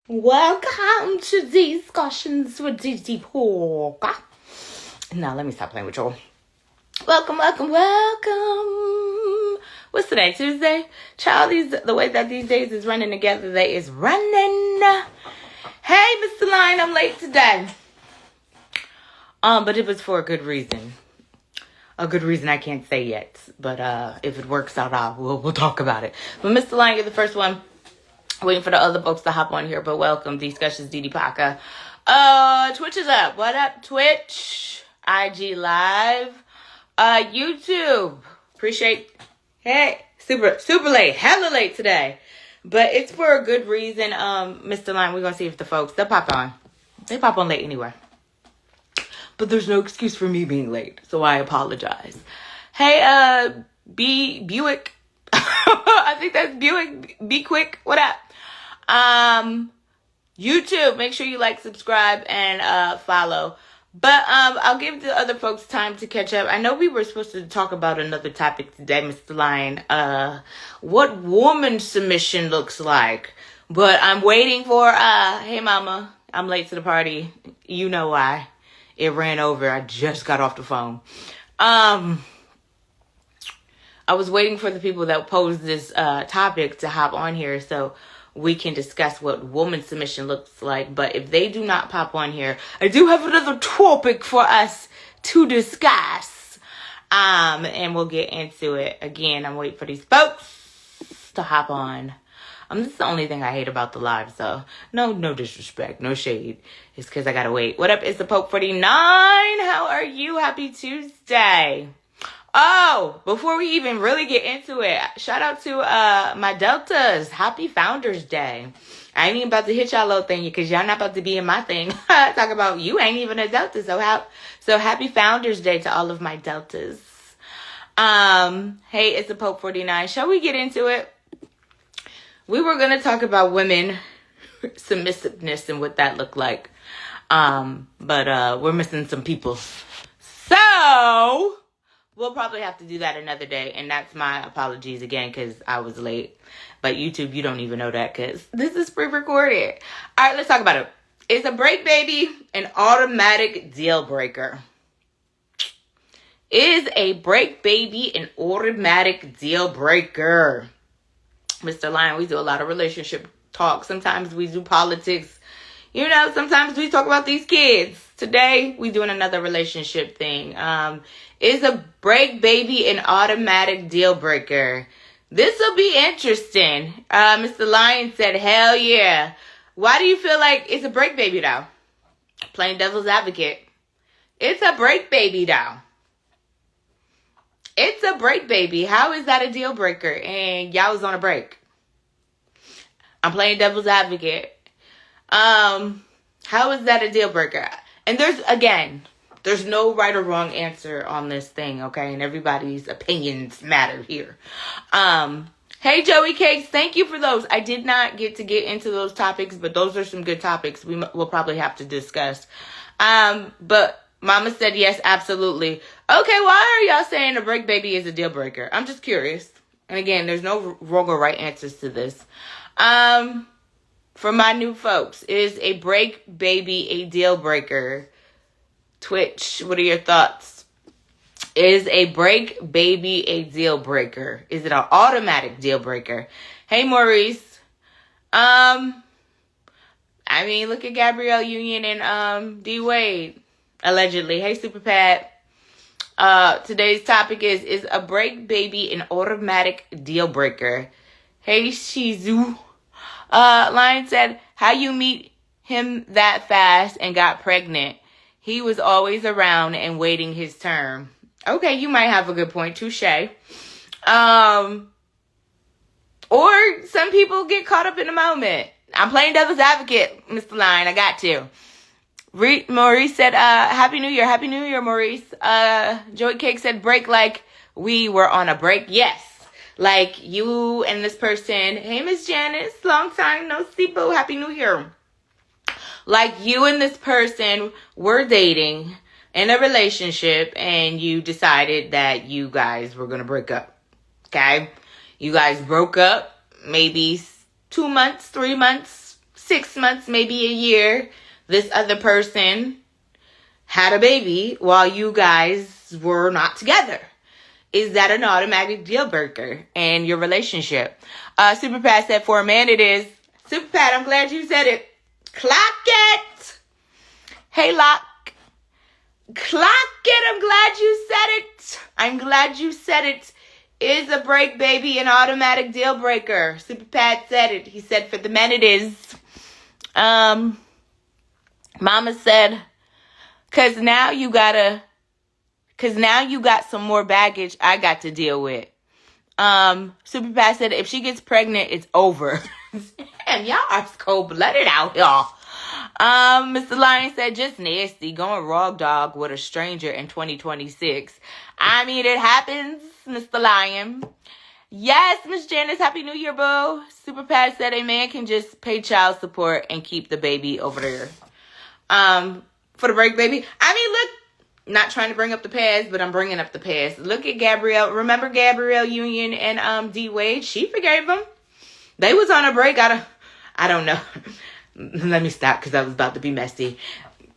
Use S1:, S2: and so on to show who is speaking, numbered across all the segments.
S1: Welcome to Discussions with Didi Porker. Now, let me stop playing with y'all. Welcome. What's today? Tuesday? Child, the way that these days is running together, they is running. Hey, Mr. Lion, I'm late today. But it was for a good reason. A good reason I can't say yet. But if it works out, we'll talk about it. But Mr. Lion, you're the first one. Waiting for the other folks to hop on here, but welcome. Discussions Didi Porker. Twitch is up. What up, Twitch? IG Live. YouTube. Appreciate. Hey, super late. Hella late today. But it's for a good reason. Mr. Line, we're gonna see if the folks they'll pop on. They pop on late anyway. But there's no excuse for me being late, so I apologize. Hey, Buick. I think that's Buick. Be quick. What up? YouTube, make sure you like, subscribe, and follow. But I'll give the other folks time to catch up. I know we were supposed to talk about another topic today, Mr. Lion. What woman submission looks like. But I'm waiting for hey mama, I'm late to the party. You know why. It ran over. I just got off the phone. I was waiting for the people that posed this topic to hop on here so we can discuss what woman submission looks like. But if they do not pop on here, I do have another topic for us to discuss. And we'll get into it. Again, I'm waiting for these folks to hop on. This is the only thing I hate about the live, so no disrespect, no shade. It's because I gotta wait. What up? It's the Pope 49. How are you? Happy Tuesday. Oh, before we even really get into it, shout out to my Deltas. Happy Founders Day. I ain't even about to hit y'all little thing because y'all not about to be in my thing. Talk about you ain't even a Delta. So happy Founders Day to all of my Deltas. Hey, it's the Pope 49. Shall we get into it? We were going to talk about women submissiveness and what that looked like. But we're missing some people. So we'll probably have to do that another day. And that's my apologies again because I was late. But YouTube, you don't even know that because this is pre-recorded. All right, let's talk about it. Is a break baby an automatic deal breaker? Is a break baby an automatic deal breaker? Mr. Lion, we do a lot of relationship talk. Sometimes we do politics. You know, sometimes we talk about these kids. Today, we doing another relationship thing. Is a break baby an automatic deal breaker? This will be interesting. Mr. Lion said, hell yeah. Why do you feel like it's a break baby though? Playing devil's advocate. It's a break baby though. It's a break baby. How is that a deal breaker? And y'all was on a break. I'm playing devil's advocate. How is that a deal breaker? And there's no right or wrong answer on this thing, okay? And everybody's opinions matter here. Hey, Joey Cakes, thank you for those. I did not get into those topics, but those are some good topics we'll probably have to discuss. But Mama said yes, absolutely. Okay, why are y'all saying a break baby is a deal breaker? I'm just curious. And again, there's no wrong or right answers to this. For my new folks, is a break baby a deal breaker? Twitch, what are your thoughts? Is a break baby a deal breaker? Is it an automatic deal breaker? Hey, Maurice. I mean, look at Gabrielle Union and D Wade. Allegedly. Hey, Super Pat. Today's topic is a break baby an automatic deal breaker? Hey, Shizu. Lion said, how you meet him that fast and got pregnant? He was always around and waiting his turn. Okay, you might have a good point. Touche. Or some people get caught up in the moment. I'm playing devil's advocate, Mr. Lion. I got to. Maurice said, Happy New Year. Happy New Year, Maurice. Joey Cake said, break like we were on a break. Yes. Like you and this person. Hey, Miss Janice. Long time no see, boo. Happy New Year. Like you and this person were dating in a relationship and you decided that you guys were going to break up. Okay. You guys broke up maybe 2 months, 3 months, 6 months, maybe a year, this other person had a baby while you guys were not together. Is that an automatic deal breaker in your relationship? Super Pat said, for a man it is. Super Pat, I'm glad you said it. Clock it. Hey, Lock. Clock it. I'm glad you said it. I'm glad you said it. Is a break baby an automatic deal breaker? Super Pat said it. He said for the men it is. Mama said, cause now you got some more baggage I got to deal with. Super Pat said if she gets pregnant, it's over. Damn, y'all are cold-blooded out, y'all. Mr. Lion said, just nasty, going raw dog with a stranger in 2026. I mean, it happens, Mr. Lion. Yes, Miss Janice, Happy New Year, boo. Super Pat said a man can just pay child support and keep the baby over there. For the break baby. I mean, look, not trying to bring up the past, but I'm bringing up the past. Look at Gabrielle. Remember Gabrielle Union and D Wade? She forgave him. They was on a break. I don't know. Let me stop because I was about to be messy.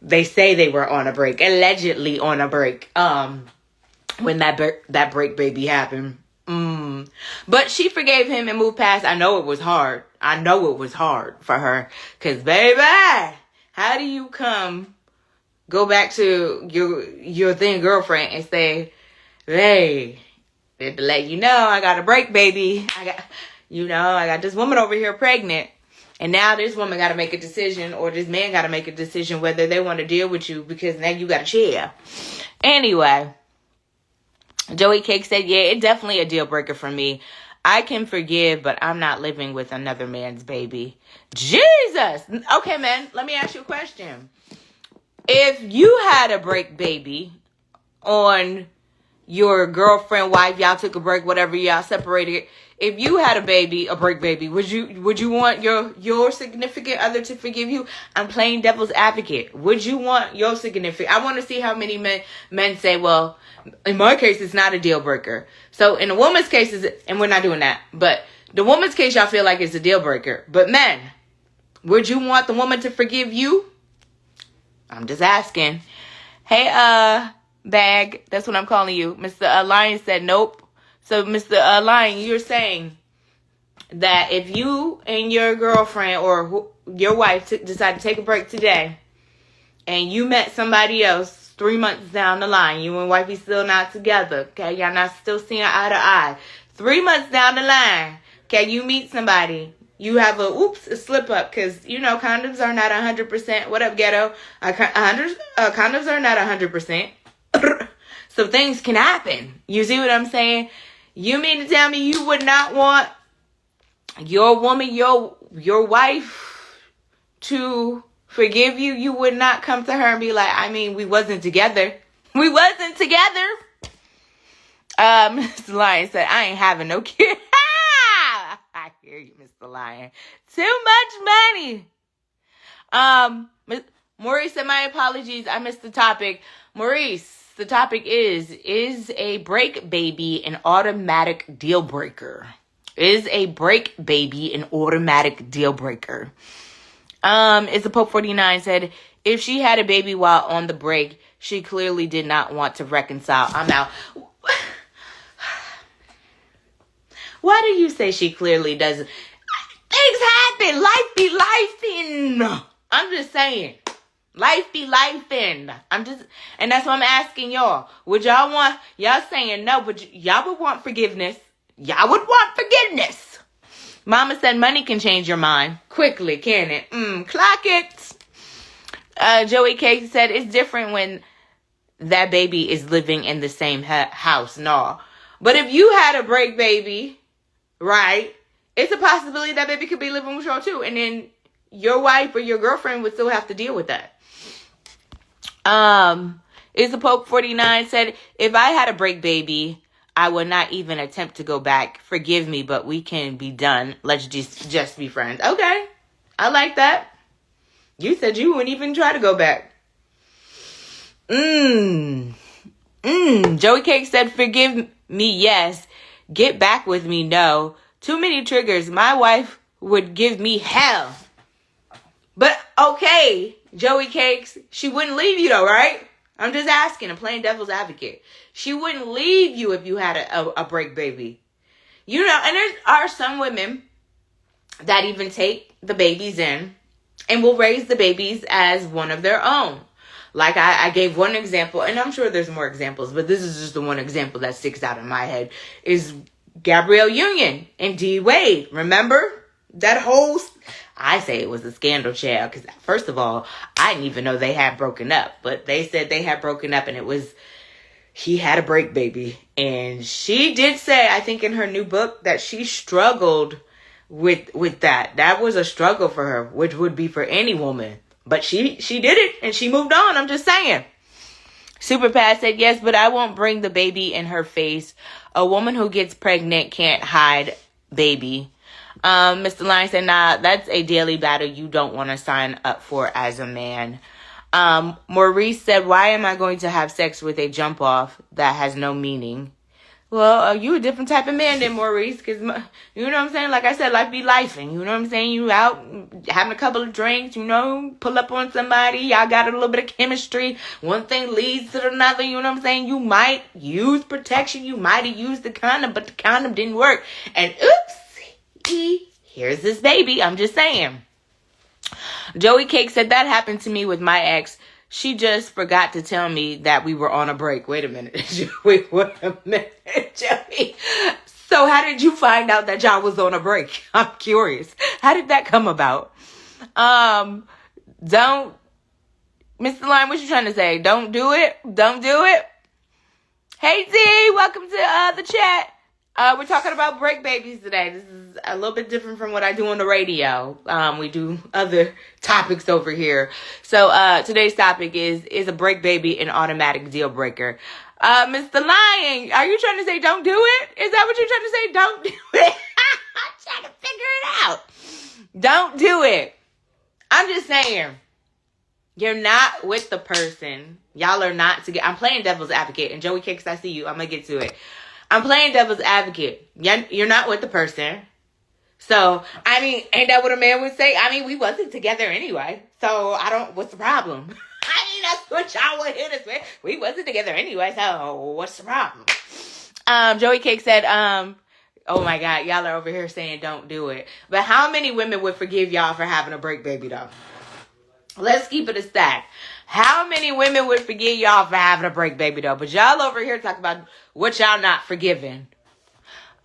S1: They say they were on a break, allegedly on a break. When that break baby happened. But she forgave him and moved past. I know it was hard. For her. Because, baby, how do you go back to your then girlfriend and say, hey, to let you know I got a break baby. I got this woman over here pregnant. And now this woman got to make a decision, or this man got to make a decision whether they want to deal with you, because now you got a chair. Anyway, Joey Cake said, yeah, it's definitely a deal breaker for me. I can forgive, but I'm not living with another man's baby. Jesus. Okay, man, let me ask you a question. If you had a break baby on your girlfriend, wife, y'all took a break, whatever, y'all separated. If you had a break baby, would you want your significant other to forgive you? I'm playing devil's advocate. Would you want your significant? I want to see how many men say, well, in my case, it's not a deal breaker. So in a woman's case, and we're not doing that, but the woman's case, y'all feel like it's a deal breaker. But men, would you want the woman to forgive you? I'm just asking. Hey, Bag, that's what I'm calling you. Mr. Lion said nope. So, Mr. Lion, you're saying that if you and your girlfriend or your wife decide to take a break today, and you met somebody else 3 months down the line, you and wifey still not together, okay? Y'all not still seeing eye to eye. 3 months down the line, okay, you meet somebody. You have a slip up, because, condoms are not 100%. What up, ghetto? Condoms are not 100%. So things can happen. You see what I'm saying? You mean to tell me you would not want your woman, your wife to forgive you? You would not come to her and be like, I mean, we wasn't together. We wasn't together. Mr. Lion said, I ain't having no kid. I hear you, Mr. Lion. Too much money. Maurice said, my apologies. I missed the topic. Maurice, the topic is a break baby an automatic deal breaker? Is a break baby an automatic deal breaker? Is the Pope 49 said, if she had a baby while on the break, she clearly did not want to reconcile. I'm out. Why do you say she clearly doesn't? Things happen. Life be lifing. I'm just saying. Life be lifing. And that's what I'm asking y'all. Would y'all want, y'all saying no, but y'all would want forgiveness. Y'all would want forgiveness. Mama said money can change your mind quickly, can it? Clock it. Joey K said it's different when that baby is living in the same house. No. But if you had a break baby, right, it's a possibility that baby could be living with you too. And then your wife or your girlfriend would still have to deal with that. Is the Pope 49 said, if I had a break baby, I would not even attempt to go back. Forgive me, but we can be done. Let's just be friends. Okay. I like that. You said you wouldn't even try to go back. Joey Cake said, forgive me, yes. Get back with me, no. Too many triggers. My wife would give me hell. Okay, Joey Cakes, she wouldn't leave you though, right? I'm just asking. I'm playing devil's advocate. She wouldn't leave you if you had a break baby. You know, and there are some women that even take the babies in and will raise the babies as one of their own. Like I gave one example, and I'm sure there's more examples, but this is just the one example that sticks out in my head, is Gabrielle Union and D Wade. Remember that whole, I say it was a scandal, child, because first of all, I didn't even know they had broken up, but they said they had broken up, and it was, he had a break baby. And she did say, I think in her new book, that she struggled with that. That was a struggle for her, which would be for any woman. But she did it, and she moved on. I'm just saying. Super Pat said, yes, but I won't bring the baby in her face. A woman who gets pregnant can't hide baby. Mr. Lion said, nah, that's a daily battle you don't want to sign up for as a man. Maurice said, why am I going to have sex with a jump off that has no meaning? Well, you a different type of man than Maurice, because, you know what I'm saying? Like I said, life be lifing, you know what I'm saying? You out having a couple of drinks, you know, pull up on somebody, y'all got a little bit of chemistry, one thing leads to another, you know what I'm saying? You might use protection, you might have used the condom, but the condom didn't work. And oops, here's this baby, I'm just saying. Joey Cake said, that happened to me with my ex. She just forgot to tell me that we were on a break. Wait a minute. Joey, wait a minute, Joey. So how did you find out that y'all was on a break? I'm curious. How did that come about? Don't, Mr. Lime, what you trying to say? Don't do it? Don't do it? Hey, Z, welcome to the chat. We're talking about break babies today. This is a little bit different from what I do on the radio. We do other topics over here. So today's topic is a break baby an automatic deal breaker? Mr. Lion, are you trying to say don't do it? Is that what you're trying to say? Don't do it. I'm trying to figure it out. Don't do it. I'm just saying. You're not with the person. Y'all are not together. I'm playing devil's advocate. And Joey Kicks, I see you. I'm going to get to it. I'm playing devil's advocate. You're not with the person. So, I mean, ain't that what a man would say? I mean, we wasn't together anyway. So, what's the problem? I mean, that's what y'all would hit us with. We wasn't together anyway. So, what's the problem? Joey Cake said, oh my God, y'all are over here saying don't do it. But how many women would forgive y'all for having a break baby though? Let's keep it a stack. How many women would forgive y'all for having a break baby though? But y'all over here talk about what y'all not forgiving.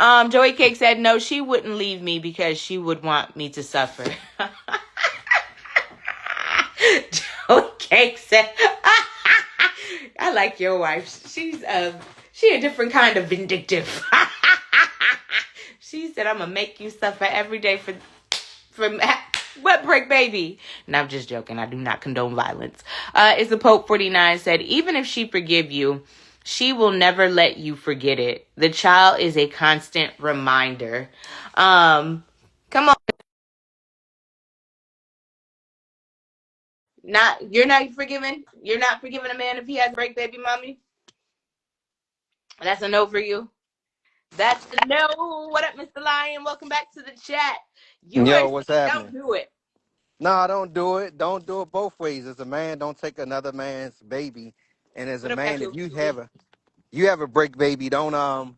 S1: Joey Cake said, no, she wouldn't leave me because she would want me to suffer. Joey Cake said, I like your wife. She a different kind of vindictive. She said, I'm going to make you suffer every day for what break baby? And I'm just joking. I do not condone violence. It's the Pope 49 said, even if she forgive you, she will never let you forget it. The child is a constant reminder. Come on. You're not forgiving? You're not forgiving a man if he has a break baby, mommy? That's a no for you? That's a no. What up, Mr. Lion? Welcome back to the chat. You
S2: Yo,
S1: are
S2: what's
S1: saying don't
S2: happening?
S1: do it.
S2: Nah, don't do it. Don't do it both ways. As a man, don't take another man's baby. And as a
S1: What up,
S2: man, if
S1: Natural Beauty?
S2: you have a break baby, don't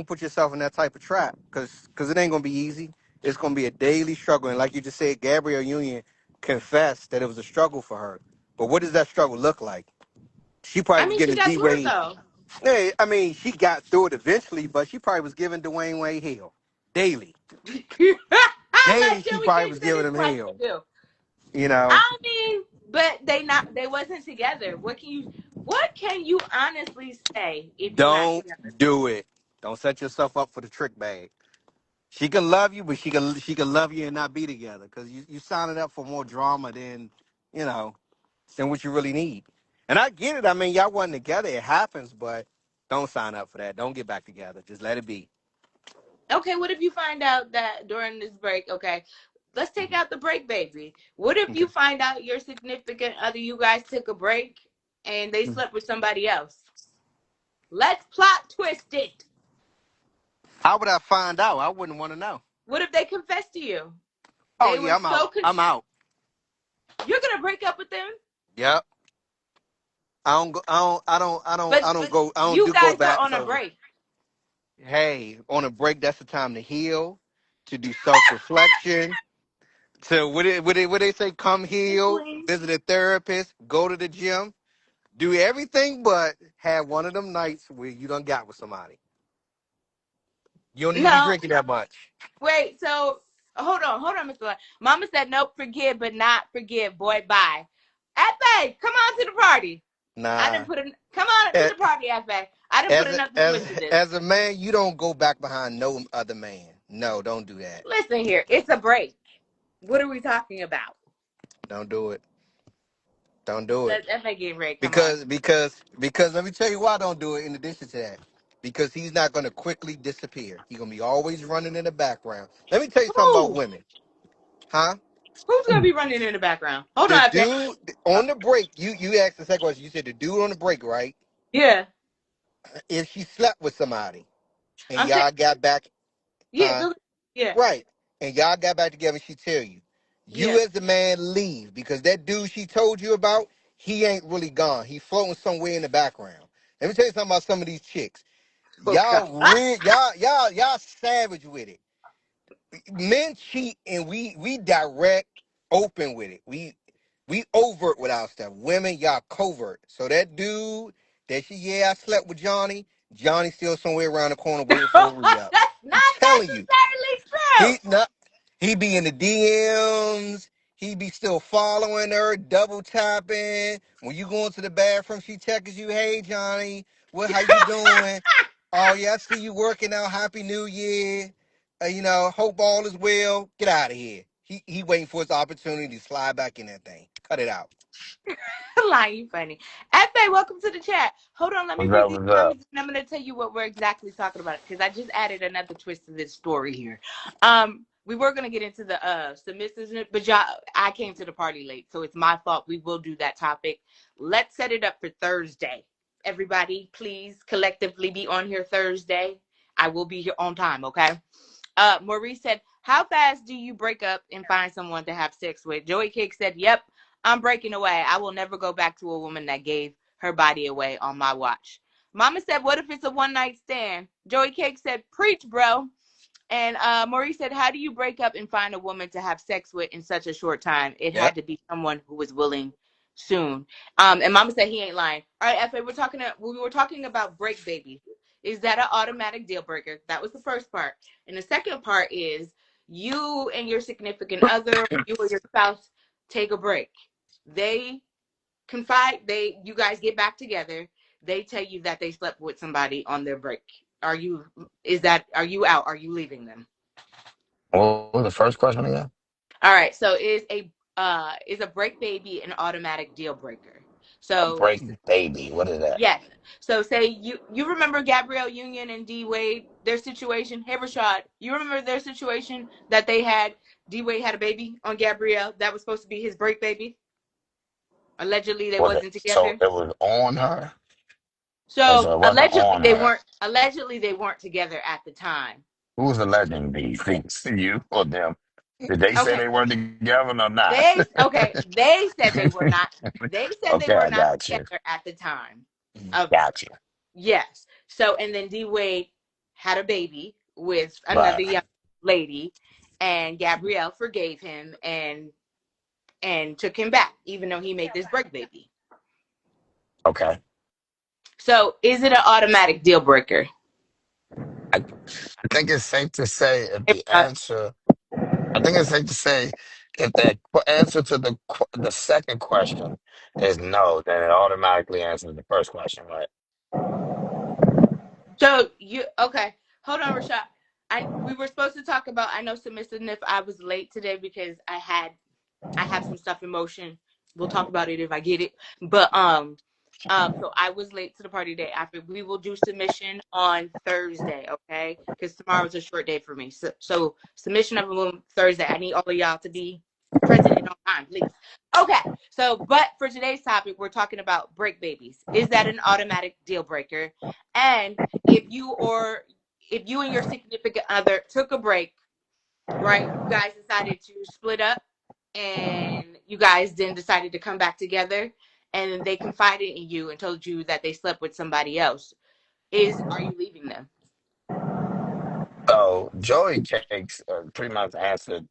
S2: put yourself in that type of trap because it ain't gonna be easy. It's gonna be a daily struggle. And like you just said, Gabrielle Union confessed that it was a struggle for her. But what does that struggle look like? She probably
S1: I
S2: was
S1: mean, she
S2: getting
S1: got
S2: D
S1: through it
S2: Wade.
S1: though.
S2: Hey, I mean, she got through it eventually, but she probably was giving Dwayne Wade hell daily. Daily,
S1: Like
S2: she
S1: Joey
S2: probably
S1: Cake
S2: was
S1: said
S2: giving
S1: his
S2: him
S1: wife
S2: hell.
S1: would do.
S2: You know.
S1: I mean, but they wasn't together. What can you honestly say if you're not
S2: Don't
S1: together?
S2: do it. Don't set yourself up for the trick bag. She can love you, but she can love you and not be together because you signing up for more drama you know than what you really need. And I get it. I mean, y'all wasn't together. It happens, but don't sign up for that. Don't get back together. Just let it be.
S1: Okay, what if you find out that during this break, okay, let's take out the break, baby. What if
S2: Okay.
S1: you find out your significant other, you guys took a break and they slept with somebody else? Let's plot twist it.
S2: How would I find out? I wouldn't want to know.
S1: What if they confessed to you?
S2: Oh
S1: They were
S2: yeah, I'm out.
S1: so
S2: I'm out.
S1: You're gonna break up with them,
S2: Yep. I don't go. I don't
S1: but
S2: go. I don't
S1: you
S2: do go
S1: guys are
S2: back.
S1: on a
S2: So
S1: break.
S2: hey, on a break, that's the time to heal, to do self reflection. To what they say, come heal,
S1: Healing.
S2: visit a therapist, go to the gym, do everything, but have one of them nights where you done got with somebody. You don't need to be
S1: No,
S2: drinking that much.
S1: wait. So hold on, Mr. Love. Mama said nope, forgive, but not forgive. Boy, bye. Efe, come on to the party. I
S2: Nah.
S1: didn't put an come on to
S2: A-
S1: the party, Efe. I didn't put
S2: As
S1: another twist to this.
S2: as a man, you don't go back behind no other man. No, don't do that.
S1: Listen here, it's a break. What are we talking about?
S2: Don't do it. Don't do it.
S1: Let Efe get ready. Come on.
S2: Because let me tell you why I don't do it in addition to that. Because he's not gonna quickly disappear. He's gonna be always running in the background. Let me tell you something about
S1: Who?
S2: women. Huh?
S1: Who's gonna be running in the background? Hold
S2: The
S1: on, Efe.
S2: dude on the break, you asked the second question. You said the dude on the break, right?
S1: Yeah,
S2: If she slept with somebody and
S1: I'm saying.
S2: y'all got back,
S1: Yeah,
S2: huh?
S1: go. Yeah,
S2: Right. And y'all got back together, she tell you. You
S1: yeah.
S2: as the man leave because that dude she told you about, he ain't really gone. He floating somewhere in the background. Let me tell you something about some of these chicks.
S1: Oh God.
S2: Y'all savage with it. Men cheat and we direct open with it. We overt with our stuff. Women, y'all covert. So that dude that I slept with Johnny. Johnny still somewhere around the corner waiting for a re-up.
S1: That's
S2: I'm
S1: not
S2: telling you.
S1: necessarily true.
S2: He not he be in the DMs. He be still following her, double tapping. When you go into the bathroom, she texts you, "Hey Johnny, how you doing? Oh yeah, I see you working out. Happy New Year. Hope all is well. Get out of here." He waiting for his opportunity to slide back in that thing. Cut it out.
S1: Line, you funny. Efe, welcome to the chat. Hold on, let me
S3: What's
S1: read
S3: up?
S1: these
S3: What's up?
S1: comments and I'm gonna tell you what we're exactly talking about because I just added another twist to this story here. We were gonna get into the submissiveness, but I came to the party late, so it's my fault. We will do that topic. Let's set it up for Thursday. Everybody, please collectively be on here Thursday. I will be here on time, okay? Maurice said, how fast do you break up and find someone to have sex with? Joey Cake said, yep, I'm breaking away. I will never go back to a woman that gave her body away on my watch. Mama said, what if it's a one night stand? Joey Cake said, preach, bro. And Maurice said, how do you break up and find a woman to have sex with in such a short time? It
S2: Yep.
S1: had to be someone who was willing soon. And Mama said he ain't lying. All right, Fa, we were talking about break babies. Is that an automatic deal breaker? That was the first part. And the second part is you and your significant other, you or your spouse take a break. They you guys get back together. They tell you that they slept with somebody on their break. Are you out? Are you leaving them?
S3: What was the first question again?
S1: All right. So is a break baby an automatic deal breaker?
S3: A
S1: So
S3: break baby. What is that?
S1: yes. So say you remember Gabrielle Union and D Wade, their situation. Hey Rashad, you remember their situation that they had D Wade had a baby on Gabrielle that was supposed to be his break baby. Allegedly they
S3: Was it
S1: wasn't
S3: so
S1: together.
S3: it was on her? Or
S1: So
S3: so it wasn't on her?
S1: allegedly they weren't together at the time.
S3: Who was the legend? Do you think you or them? Did they say
S1: Okay.
S3: they were together or not?
S1: They said they were not. They said they
S3: Okay,
S1: were
S3: I
S1: not
S3: got you.
S1: together at the time of
S3: Got you.
S1: yes. So and then D Wade had a baby with another
S3: Right.
S1: young lady, and Gabrielle forgave him and took him back, even though he made this break baby.
S3: Okay.
S1: So is it an automatic deal breaker?
S3: I think it's safe to say if
S1: If
S3: the
S1: not,
S3: answer, I think it's safe to say if the answer to the second question is no, then it automatically answers the first question, right?
S1: so you okay? Hold on, Rashad. We were supposed to talk about. I know submissiveness. I was late today because I have some stuff in motion. We'll talk about it if I get it. But so I was late to the party day. After we will do submission on Thursday, okay? Because tomorrow's a short day for me. So submission of a room Thursday. I need all of y'all to be present and on time, please. Okay. So, but for today's topic, we're talking about break babies. Is that an automatic deal breaker? And if you and your significant other took a break, right? You guys decided to split up and you guys then decided to come back together, and they confided in you and told you that they slept with somebody else, are you leaving them?
S3: So Joey Cakes pretty much answered.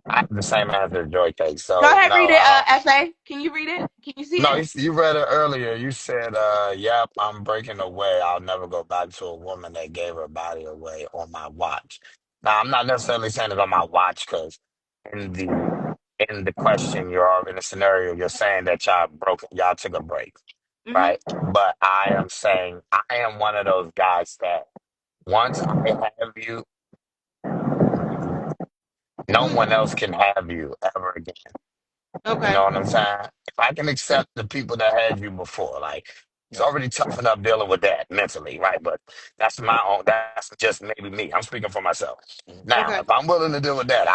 S3: I have the same answer as Joey Cakes.
S1: Go
S3: So
S1: ahead,
S3: no,
S1: read it,
S3: I don't.
S1: Fa. Can you read it? Can you see
S3: No,
S1: it?
S3: you read it earlier. You said, "Yep, I'm breaking away. I'll never go back to a woman that gave her body away on my watch." Now, I'm not necessarily saying it's on my watch because in the in the question, in the scenario, you're saying that y'all took a break,
S1: Mm-hmm.
S3: right? But I am saying I am one of those guys that once I have you, no one else can have you ever again. You
S1: Okay.
S3: know what I'm saying? If I can accept the people that had you before, like it's already tough enough dealing with that mentally, right? But that's my own. That's just maybe me. I'm speaking for myself. Now,
S1: Okay.
S3: if I'm willing to deal with that,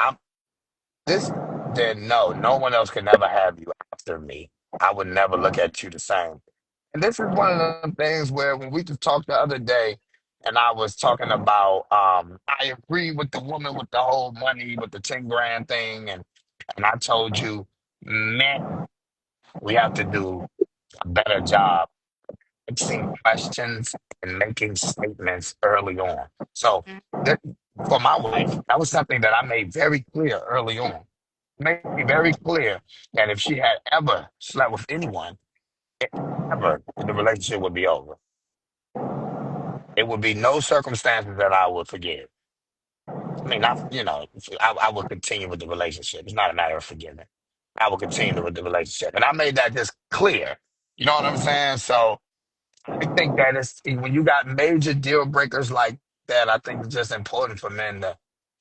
S3: this. Then no, no one else can never have you after me. I would never look at you the same. And this is one of the things where when we just talked the other day, and I was talking about, I agree with the woman with the whole money with the 10 grand thing, and I told you, man, we have to do a better job asking questions and making statements early on. So
S1: Mm.
S3: that, for my wife, that was something that I made very clear early on. Made it very clear that if she had ever slept with anyone, ever, the relationship would be over. It would be no circumstances that I would forgive. I mean, I would continue with the relationship. It's not a matter of forgiving. I will continue with the relationship. And I made that just clear. You know what I'm saying? So I think that it's when you got major deal breakers like that, I think it's just important for men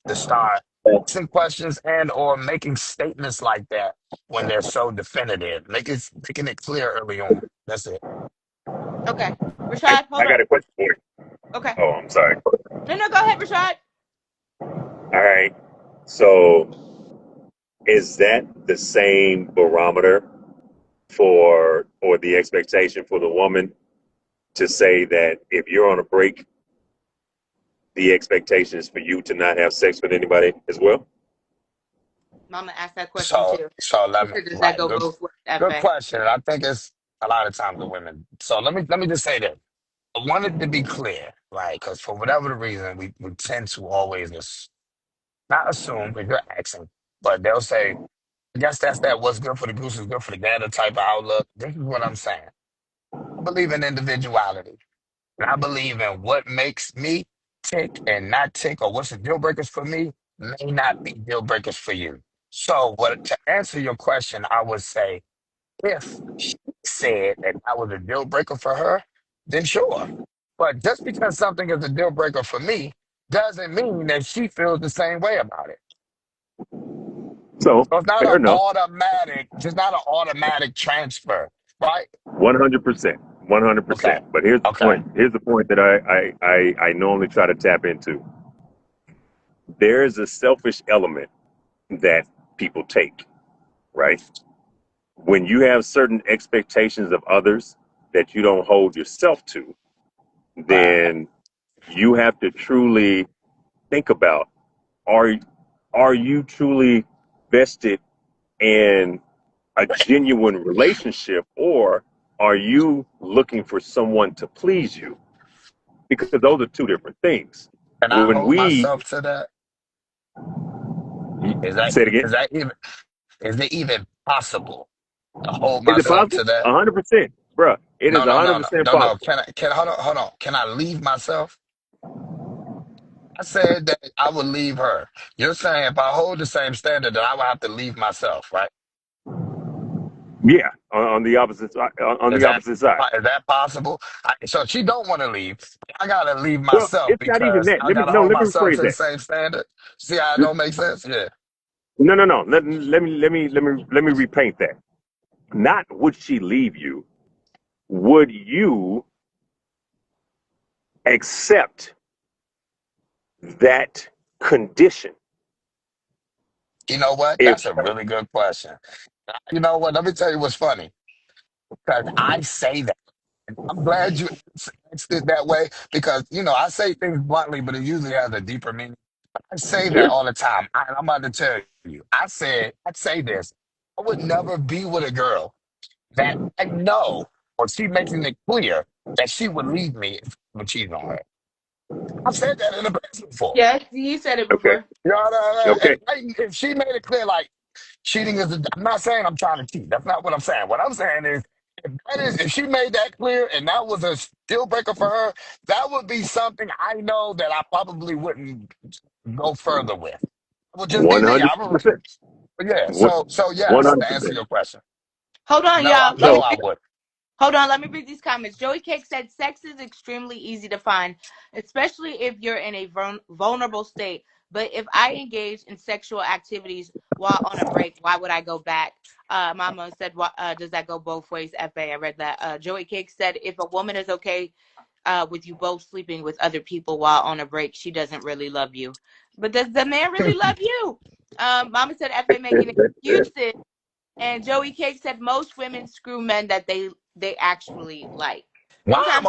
S3: to start asking questions and or making statements like that when they're so definitive. Making it clear early on. That's it.
S1: Okay.
S4: I,
S1: Rashad, hold
S4: I
S1: on.
S4: got a question for you.
S1: Okay.
S4: Oh, I'm sorry.
S1: No, no, go ahead, Rashad.
S4: All right. So is that the same barometer for or the expectation for the woman to say that if you're on a break, the expectation is for you to not have sex with anybody as well?
S1: Mama asked that question
S3: So
S1: too.
S3: so
S1: She
S3: let me
S1: said, does that
S3: right.
S1: go both ways,
S3: Good
S1: Fa?
S3: question. And I think it's a lot of times the women. So let me just say this. I wanted to be clear, right? Because for whatever the reason, we tend to always not assume if you're asking, but they'll say, I guess that's that what's good for the goose is good for the gander type of outlook. This is what I'm saying. I believe in individuality. And I believe in what makes me tick and not tick, or what's the deal breakers for me may not be deal breakers for you. So what to answer your question, I would say if she said that that was a deal breaker for her, then sure. But just because something is a deal breaker for me doesn't mean that she feels the same way about it.
S4: So
S3: So it's not an
S4: fair enough.
S3: automatic, just not an automatic transfer, right?
S4: 100%.
S3: Okay.
S4: 100%. But here's the
S3: Okay.
S4: point. Here's the point that I normally try to tap into. There's a selfish element that people take, right? When you have certain expectations of others that you don't hold yourself to,
S3: Right.
S4: then you have to truly think about are are you truly vested in a genuine relationship, or are you looking for someone to please you? Because those are two different things.
S3: Can I
S4: When
S3: hold
S4: we
S3: myself to that? Is that
S4: say it again,
S3: is it even possible to hold
S4: is it
S3: myself
S4: possible?
S3: to that?
S4: 100%, bruh. It is
S3: No,
S4: a
S3: no,
S4: hundred
S3: no, no,
S4: percent
S3: no, no.
S4: possible.
S3: Can hold on. Can I leave myself? I said that I would leave her. You're saying if I hold the same standard, that I would have to leave myself, right?
S4: Yeah, on the opposite side. On
S3: Is
S4: the
S3: that
S4: opposite side.
S3: is that possible? So she don't want to leave. I gotta leave
S4: Well,
S3: myself
S4: it's not even
S3: because
S4: that.
S3: I gotta
S4: No.
S3: hold
S4: Let me
S3: myself
S4: rephrase
S3: to the
S4: that.
S3: same standard. See how it don't make sense? Yeah.
S4: No. Let me repaint that. Not would she leave you? Would you accept that condition?
S3: You know what?
S4: If
S3: That's a really good question. You know what? Let me tell you what's funny. Because I say that. I'm glad you asked it that way because, I say things bluntly, but it usually has a deeper meaning. I say that
S4: Yeah.
S3: all the time. I'm about to tell you. I'd say this. I would never be with a girl that I know, or she making it clear that she would leave me if I'm cheating on her. I've said that in the past before.
S1: Yes, you said it
S4: Okay.
S1: before.
S3: You know what I mean?
S4: Okay.
S3: If she made it clear, like, cheating is, I'm not saying I'm trying to cheat. That's not what I'm saying. What I'm saying is, if she made that clear and that was a deal breaker for her, that would be something I know that I probably wouldn't go further with. It would just be me.
S4: 100%.
S3: Yeah.
S4: One
S3: So
S4: one
S3: yes,
S4: hundred
S3: to answer
S4: percent.
S3: your question,
S1: Hold on,
S3: no,
S1: y'all.
S3: no,
S4: So
S3: I would.
S1: Hold on, let me read these comments. Joey Cake said sex is extremely easy to find, especially if you're in a vulnerable state. But if I engage in sexual activities while on a break, why would I go back? Mama said, does that go both ways? FA, I read that. Joey Cake said, if a woman is okay with you both sleeping with other people while on a break, she doesn't really love you. But does the man really love you? Mama said, FA making excuses. And Joey Cake said most women screw men that they actually like. Okay.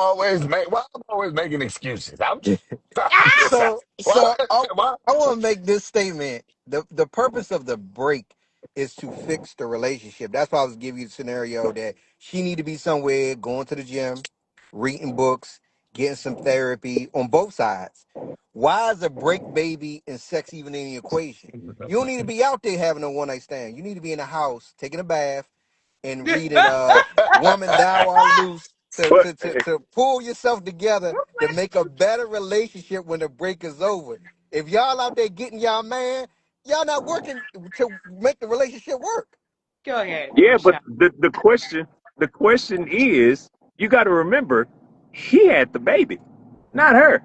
S3: Why I'm always making excuses? I'm just trying to figure this out.
S2: So,
S3: Why?
S2: so I,
S3: Why?
S2: I want to make this statement. The purpose of the break is to fix the relationship. That's why I was giving you the scenario that she need to be somewhere, going to the gym, reading books, getting some therapy on both sides. Why is a break baby and sex even in the equation? You don't need to be out there having a one night stand. You need to be in the house, taking a bath, and reading Woman Thou Art Loose to,
S4: but
S2: to, to, to pull yourself together to make a better relationship when the break is over. If y'all out there getting y'all man, y'all not working to make the relationship work.
S1: Go ahead,
S4: yeah, but
S1: Rashawn.
S4: the question is, you got to remember, he had the baby, not her.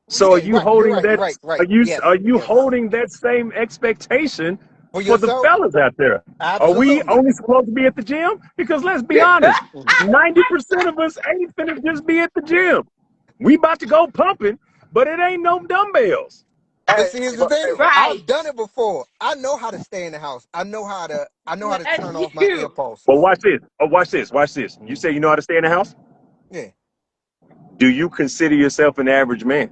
S4: So are
S2: Yeah,
S4: you
S2: right. You're
S4: holding
S2: right.
S4: that?
S2: You're right.
S4: Are
S2: Right.
S4: you
S2: Yes.
S4: are you
S2: Yes.
S4: holding that same expectation
S2: For
S4: for the
S2: yourself?
S4: fellas out there? Are we
S2: Absolutely.
S4: only supposed to be at the gym? Because let's be honest, 90% of us ain't finna just be at the gym. We about to go pumping, but it ain't no dumbbells.
S2: But
S3: Hey,
S2: see, here's the thing.
S1: Right.
S2: I've done it before. I know how to stay in the house. I know how to
S1: Bless
S2: turn off my
S1: you.
S4: But
S2: impulses.
S4: watch this. Oh, watch this. Watch this. You
S2: Mhm.
S4: say you know how to stay in the house?
S2: Yeah.
S4: Do you consider yourself an average man?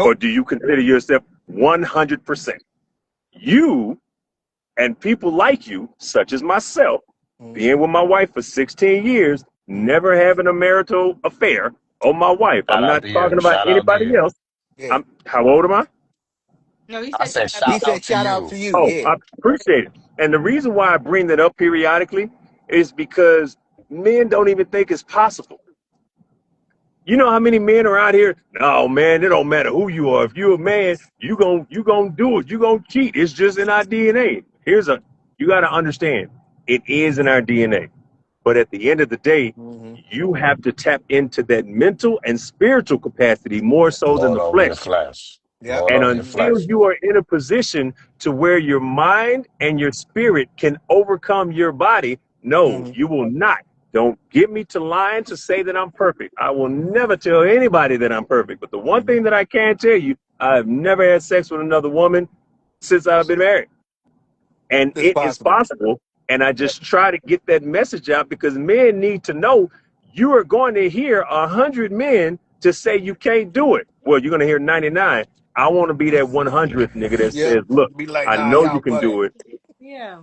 S4: Or
S2: Nope.
S4: do you consider yourself 100%? You and people like you, such as myself,
S2: Mhm.
S4: being with my wife for 16 years,
S2: Mhm.
S4: never having a marital affair on my wife.
S3: shout
S4: I'm
S3: out
S4: not
S3: to
S4: talking
S3: you.
S4: about
S3: Shout out to
S4: anybody
S3: you.
S4: else.
S2: Yeah.
S4: I'm how old am I?
S1: No, he
S3: I
S1: said shout
S3: said
S1: out to
S2: He
S3: shout
S1: you.
S3: out
S2: said,
S3: to
S2: "Shout out to
S3: you.
S2: you."
S4: Oh,
S2: Yeah.
S4: I appreciate it. And the reason why I bring that up periodically is because men don't even think it's possible. You know how many men are out here? No, man, it don't matter who you are. If you're a man, you gonna do it. You gonna cheat. It's just in our DNA. You got to understand, it is in our DNA. But at the end of the day,
S2: Hmm.
S4: you have to tap into that mental and spiritual capacity more so than
S3: Lord
S4: the
S3: over your
S4: flesh.
S3: flesh.
S2: Yep.
S3: Lord
S4: And
S3: over your
S2: Hmm.
S4: until
S3: flesh.
S4: you are in a position to where your mind and your spirit can overcome your body, no,
S2: Hmm.
S4: you will not. Don't get me to lying to say that I'm perfect. I will never tell anybody that I'm perfect. But the one
S2: Hmm.
S4: thing that I can tell you, I've never had sex with another woman since I've been married. And
S2: It's
S4: it is
S2: possible.
S4: possible. And I just try to get that message out because men need to know you are going to hear 100 men to say you can't do it. Well, you're going to hear 99. I want to be that 100th nigga that
S2: Yep.
S4: says, look,
S2: Be like,
S4: I
S2: nah,
S4: know you
S2: y'all
S4: can
S2: bugging.
S4: do it.
S1: Yeah.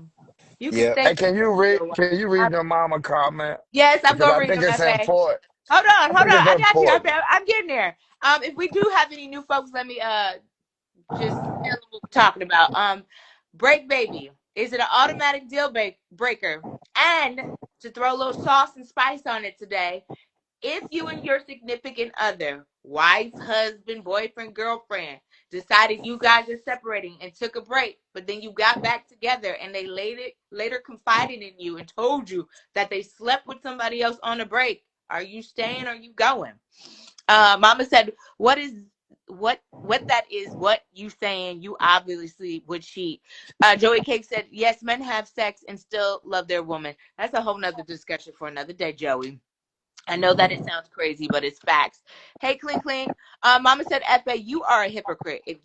S1: You can
S2: Yep.
S1: stay
S3: Hey,
S1: single for a while.
S3: can you read your mama comment?
S1: Yes, I'm
S3: Because
S1: gonna
S3: I
S1: read
S3: think
S1: them,
S3: it's
S1: FA.
S3: important.
S1: Hold on,
S3: I
S1: hold on.
S3: think it's
S1: I got you.
S3: important.
S1: I'm getting there. If we do have any new folks, let me just tell them what we're talking about. Break baby. Is it an automatic deal breaker? And to throw a little sauce and spice on it today, if you and your significant other, wife, husband, boyfriend, girlfriend, decided you guys are separating and took a break, but then you got back together and they later confided in you and told you that they slept with somebody else on a break, are you staying or are you going? Mama said, what that is, what you saying, you obviously would cheat. Joey Cake said, yes, men have sex and still love their woman. That's a whole nother discussion for another day, Joey. I know that it sounds crazy, but it's facts. Hey, Clink Clink. Mama said, Efe, you are a hypocrite. If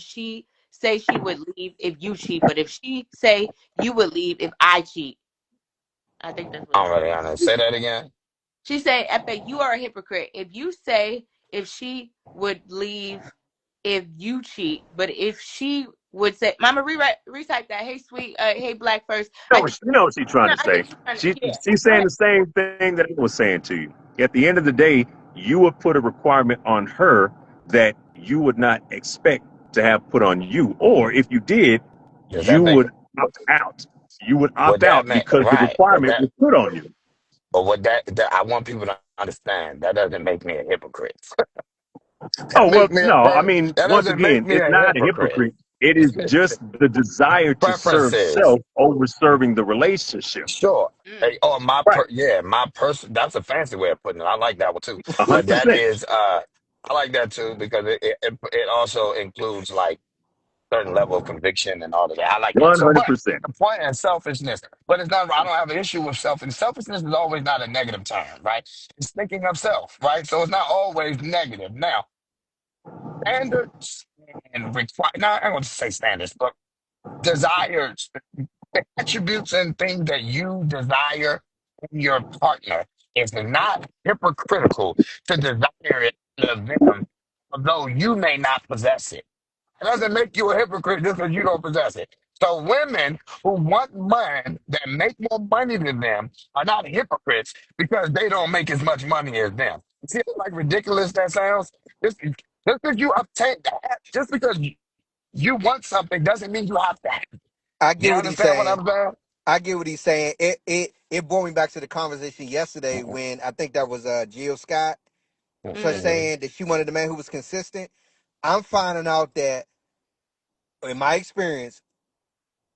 S1: she say she would leave if you cheat, but if she say you would leave if I cheat. I think that's what
S3: I'm ready on it. Say that again.
S1: she's saying. Efe, you are a hypocrite. If you say if she would leave. if you cheat, but if she would say, Mama, recite that. Hey, sweet, hey, black first.
S4: You know what she's trying to
S1: I
S4: say.
S1: think she's trying to,
S4: She
S1: yeah.
S4: she's
S1: Go
S4: saying
S1: ahead.
S4: the same thing that I was saying to you. At the end of the day, you would put a requirement on her that you would not expect to have put on you, or if you did,
S3: Does that
S4: you
S3: make
S4: would opt out. You would
S3: would
S4: opt
S3: that
S4: out
S3: make
S4: because the
S3: right?
S4: requirement was put on you.
S3: But what that I want people to understand that doesn't make me a hypocrite.
S4: Oh well, no. I mean,
S3: That
S4: once
S3: doesn't make
S4: again,
S3: me
S4: it's
S3: a
S4: not a
S3: hypocrite.
S4: hypocrite. It is just the desire to serve
S3: Preferences,
S4: self over serving the relationship.
S3: sure.
S1: Mm.
S3: Hey, or
S4: Right.
S3: my person. That's a fancy way of putting it. I like that one too.
S4: A
S3: But
S4: hundred
S3: that
S4: percent.
S3: is, I like that too because it also includes like certain level of conviction and all of that. I like that.
S4: One
S3: So,
S4: hundred
S3: but
S4: percent.
S3: the point is selfishness. But it's not. I don't have an issue with self. And selfishness is always not a negative term, right? It's thinking of self, right? So it's not always negative. Now, standards and require. Now, I don't want to say standards, but desires, attributes, and things that you desire in your partner is not hypocritical to desire it of them, although you may not possess it. It doesn't make you a hypocrite just because you don't possess it. So women who want men that make more money than them are not hypocrites because they don't make as much money as them. See how like ridiculous that sounds? Just because you obtain that, just because you want something doesn't mean you have to have it.
S2: I
S3: You
S2: get what he's
S3: understand what
S2: saying.
S3: I'm saying?
S2: I get what he's saying. It brought me back to the conversation yesterday when I think that was Jill Scott. Her
S1: Mm.
S3: Mm-hmm.
S2: saying that she wanted a man who was consistent. I'm finding out that in my experience,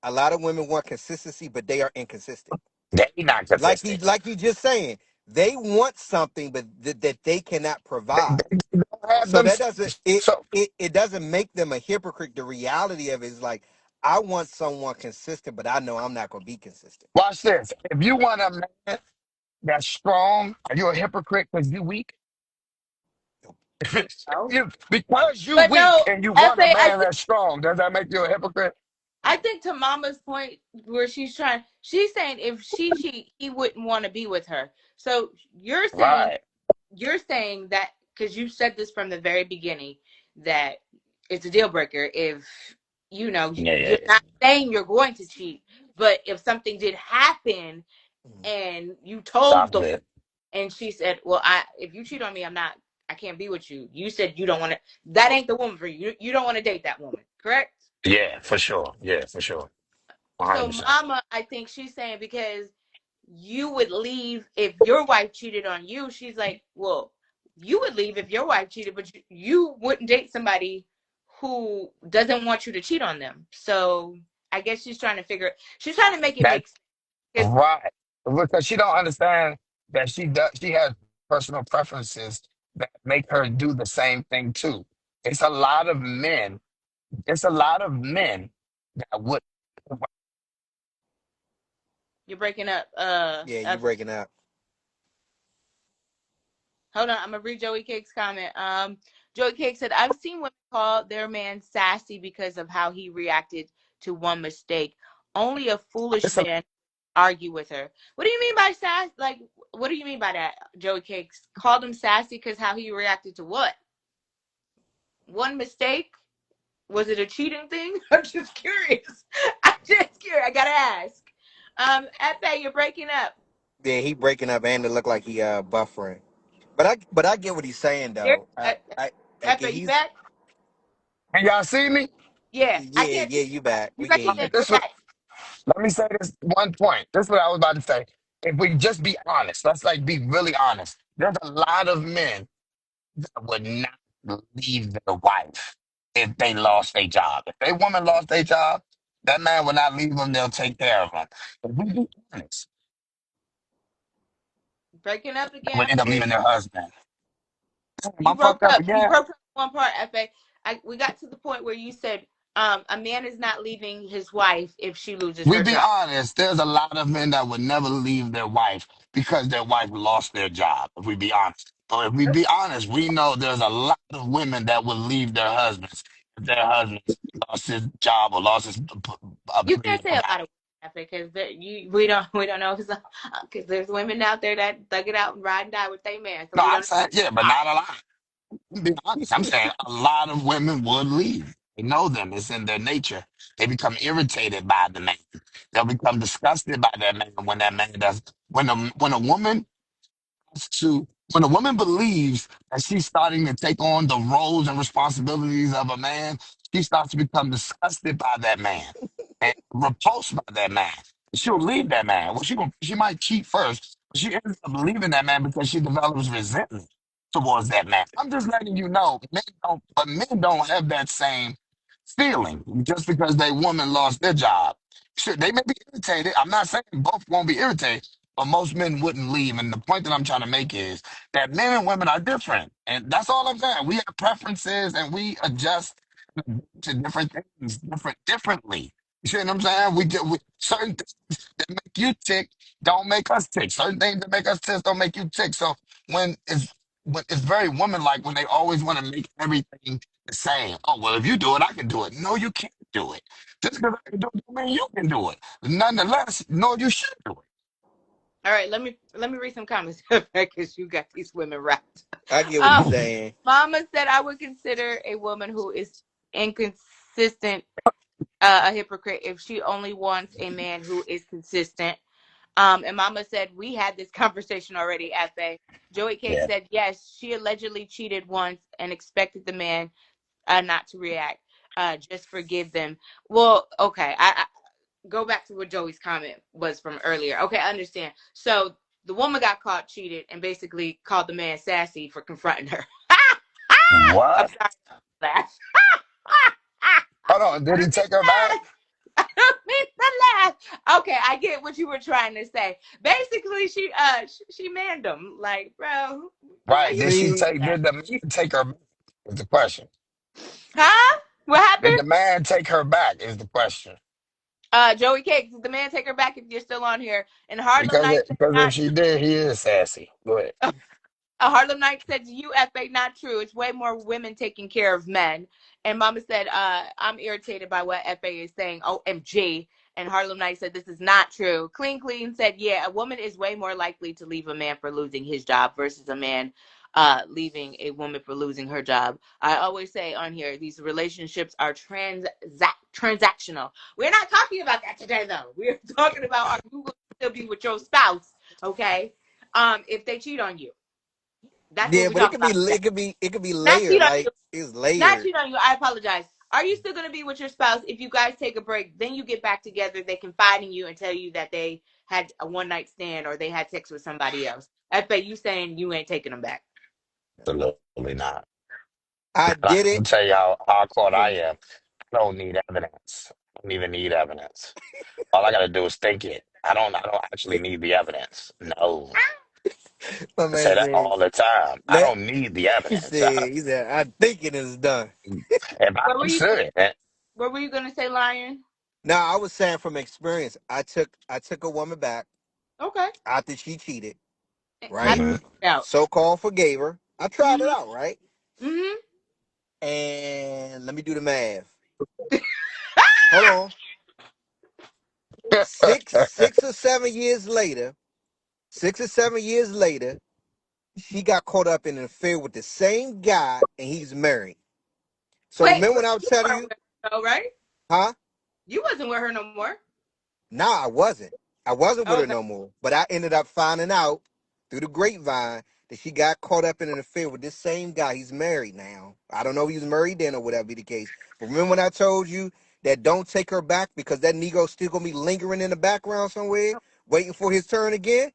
S2: a lot of women want consistency, but they are inconsistent.
S3: They not consistent.
S2: Like you just saying, they want something, but that they cannot provide.
S3: They don't have
S2: So
S3: them.
S2: that doesn't
S3: So
S2: it doesn't make them a hypocrite. The reality of it is like I want someone consistent, but I know I'm not going to be consistent.
S3: watch this. If you want a man that's strong, are you a hypocrite because you weak?
S1: No.
S3: Because you
S1: But
S3: weak
S1: no,
S3: and you want a
S1: FA,
S3: man that's strong, does that make you a hypocrite?
S1: I think to Mama's point where she's saying if she cheat, he wouldn't want to be with her. So
S3: Right.
S1: you're saying that because you said this from the very beginning that it's a deal breaker if
S3: Yeah, yeah,
S1: you're
S3: yeah.
S1: not saying you're going to cheat, but if something did happen
S2: Mhm.
S1: and you told
S3: Stop
S1: the
S3: it.
S1: and she said, "Well, if you cheat on me, I can't be with you." You said you don't want to. That ain't the woman for you. You don't want to date that woman, correct?
S3: Yeah, for sure. Yeah, for sure.
S1: So,
S3: 100%.
S1: Mama, I think she's saying because you would leave if your wife cheated on you. She's like, well, you would leave if your wife cheated, but you wouldn't date somebody who doesn't want you to cheat on them. So, I guess she's trying to make it
S3: That's
S1: make sense. 'Cause
S3: right. Because she don't understand that she has personal preferences that make her do the same thing too. It's a lot of men. It's a lot of men that would.
S1: you're breaking up.
S2: Yeah, you breaking up.
S1: Hold on, I'm gonna read Joey Cake's comment. Joey Cake said, "I've seen women call their man sassy because of how he reacted to one mistake. Only a foolish
S3: It's a,
S1: man argue with her." What do you mean by sass? Like, what do you mean by that? Joey Cakes called him sassy because how he reacted to what? One mistake? Was it a cheating thing? I'm just curious. I'm just curious. I gotta ask. Epe, you're breaking up.
S2: Yeah, he breaking up, and it look like he buffering. But I get what he's saying
S1: There,
S2: though. I get
S1: Epe, you
S2: he's
S1: back?
S3: can y'all see me?
S1: Yeah, I
S2: yeah,
S1: can't
S2: yeah,
S1: see
S2: you
S1: you.
S2: back.
S1: You
S2: We can
S1: got
S2: hear
S1: your
S3: All
S2: you.
S1: hand.
S3: right,
S1: You're back.
S3: let me say this one point. This is what I was about to say. If we just be honest, let's like be really honest. There's a lot of men that would not leave their wife if they lost their job. If a woman lost their job, that man will not leave them. They'll take care of them. If we be honest,
S1: Breaking up
S3: they
S1: again.
S3: would end up
S2: Yeah,
S3: leaving their husband. Am I
S1: You broke
S3: fucked up
S1: up. You
S3: again?
S1: broke up one part, Fa. We got to the point where you said a man is not leaving his wife if she loses
S3: We
S1: her
S3: be
S1: job.
S3: honest, there's a lot of men that would never leave their wife because their wife lost their job, if we be honest. But if we be honest, we know there's a lot of women that would leave their husbands if their husbands lost his job or lost his
S1: You
S3: ability
S1: can't
S3: to
S1: say a
S3: provide.
S1: lot of women, because we don't know because there's women out there that thug it out and ride and die with their man, so
S3: No,
S1: we
S3: I'm
S1: don't
S3: saying, yeah, but not a lot. I'm being honest. I'm saying a lot of women would leave. They know them. It's in their nature. They become irritated by the man. They'll become disgusted by that man when that man does. When a woman to when a woman believes that she's starting to take on the roles and responsibilities of a man, she starts to become disgusted by that man and repulsed by that man. She'll leave that man. Well, she might cheat first, but she ends up leaving that man because she develops resentment towards that man. I'm just letting you know, men don't have that same feeling just because they woman lost their job. Sure, they may be irritated. I'm not saying both won't be irritated, but most men wouldn't leave. And the point that I'm trying to make is that men and women are different. And that's all I'm saying. We have preferences and we adjust to different things differently. You see what I'm saying? Certain things that make you tick don't make us tick. Certain things that make us tick don't make you tick. So when it's when it's very woman like when they always want to make everything the same. Oh well, if you do it, I can do it. No, you can't do it. Just because I can do it, don't mean you can do it. Nonetheless, no, you should do it.
S1: All right, let me read some comments because you got these women wrapped.
S2: I get what
S1: Um,
S2: he's saying.
S1: Mama said I would consider a woman who is inconsistent a hypocrite if she only wants a man who is consistent. And Mama said we had this conversation already. Fa Joey Cake
S3: Yeah.
S1: said yes, she allegedly cheated once and expected the man not to react. Just forgive them. Well, okay. I go back to what Joey's comment was from earlier. Okay, I understand. So the woman got caught cheated and basically called the man sassy for confronting her. I'm
S3: What?
S1: sorry for that.
S3: Hold on.
S1: I
S3: Did he
S1: don't mean
S3: take
S1: to
S3: her back?
S1: laugh. I don't mean to laugh. Okay, I get what you were trying to say. Basically, she manned him. Like, bro, why
S3: Right.
S1: you doing
S2: See,
S1: that?
S3: Did the man take her back? Is the question.
S1: Huh? What
S3: Did
S1: happened?
S3: the man take her back? Is the question.
S1: Joey Cakes, did the man take her back if you're still on here? And Harlem Night said
S3: Because if
S1: not
S3: she
S1: true.
S3: did, he is sassy. Go ahead.
S1: Harlem Night said UFA not true. It's way more women taking care of men. And Mama said, I'm irritated by what FA is saying. OMG. And Harlem Night said this is not true. Clean said, yeah, a woman is way more likely to leave a man for losing his job versus a man leaving a woman for losing her job. I always say on here, these relationships are transactional. We're not talking about that today, though. We're talking about are you going to still be with your spouse, okay? If they cheat on you. That's what
S2: yeah,
S1: we're
S2: but it
S1: talking
S2: could be
S1: about today.
S2: it could be
S1: Not cheat
S2: layered.
S1: on you.
S2: Like it's
S1: Not
S2: layered.
S1: cheat on you. I apologize. Are you still going to be with your spouse if you guys take a break? Then you get back together. They confide in you and tell you that they had a one night stand or they had sex with somebody else. I bet you saying you ain't taking them back.
S3: Absolutely not.
S2: I
S3: Like,
S2: did
S3: I'm
S2: it.
S3: gonna tell you how hardcore I
S2: Oh,
S3: am. I don't need evidence. I don't even need evidence. All I gotta do is think it. I don't actually need the evidence. No.
S2: my
S3: I say
S2: man
S3: that
S2: said
S3: all the time. I
S2: that.
S3: don't need the
S2: He
S3: evidence.
S2: said he said I think it is done.
S3: If I
S1: What were you?
S3: understood it,
S1: What were you going to say, Lion?
S2: Now I was saying from experience, I took a woman back
S1: Okay.
S2: after she cheated,
S1: How did
S2: right?
S3: hmm
S1: it out?
S2: So called forgave her. I tried it
S1: Mm-hmm.
S2: out, right?
S1: Mm-hmm.
S2: And let me do the math. Hold on. Six or 7 years later, she got caught up in an affair with the same guy, and he's married. So
S1: Wait,
S2: remember when
S1: but
S2: I was
S1: you
S2: telling
S1: weren't
S2: you,
S1: with her, though, right?
S2: huh?
S1: You wasn't with her no more.
S2: Nah, I wasn't. I wasn't with her
S1: Okay.
S2: no more. But I ended up finding out through the grapevine that she got caught up in an affair with this same guy. He's married now. I don't know if he was married then or whatever be the case. But remember when I told you that don't take her back because that Negro's still gonna be lingering in the background somewhere, waiting for his turn again?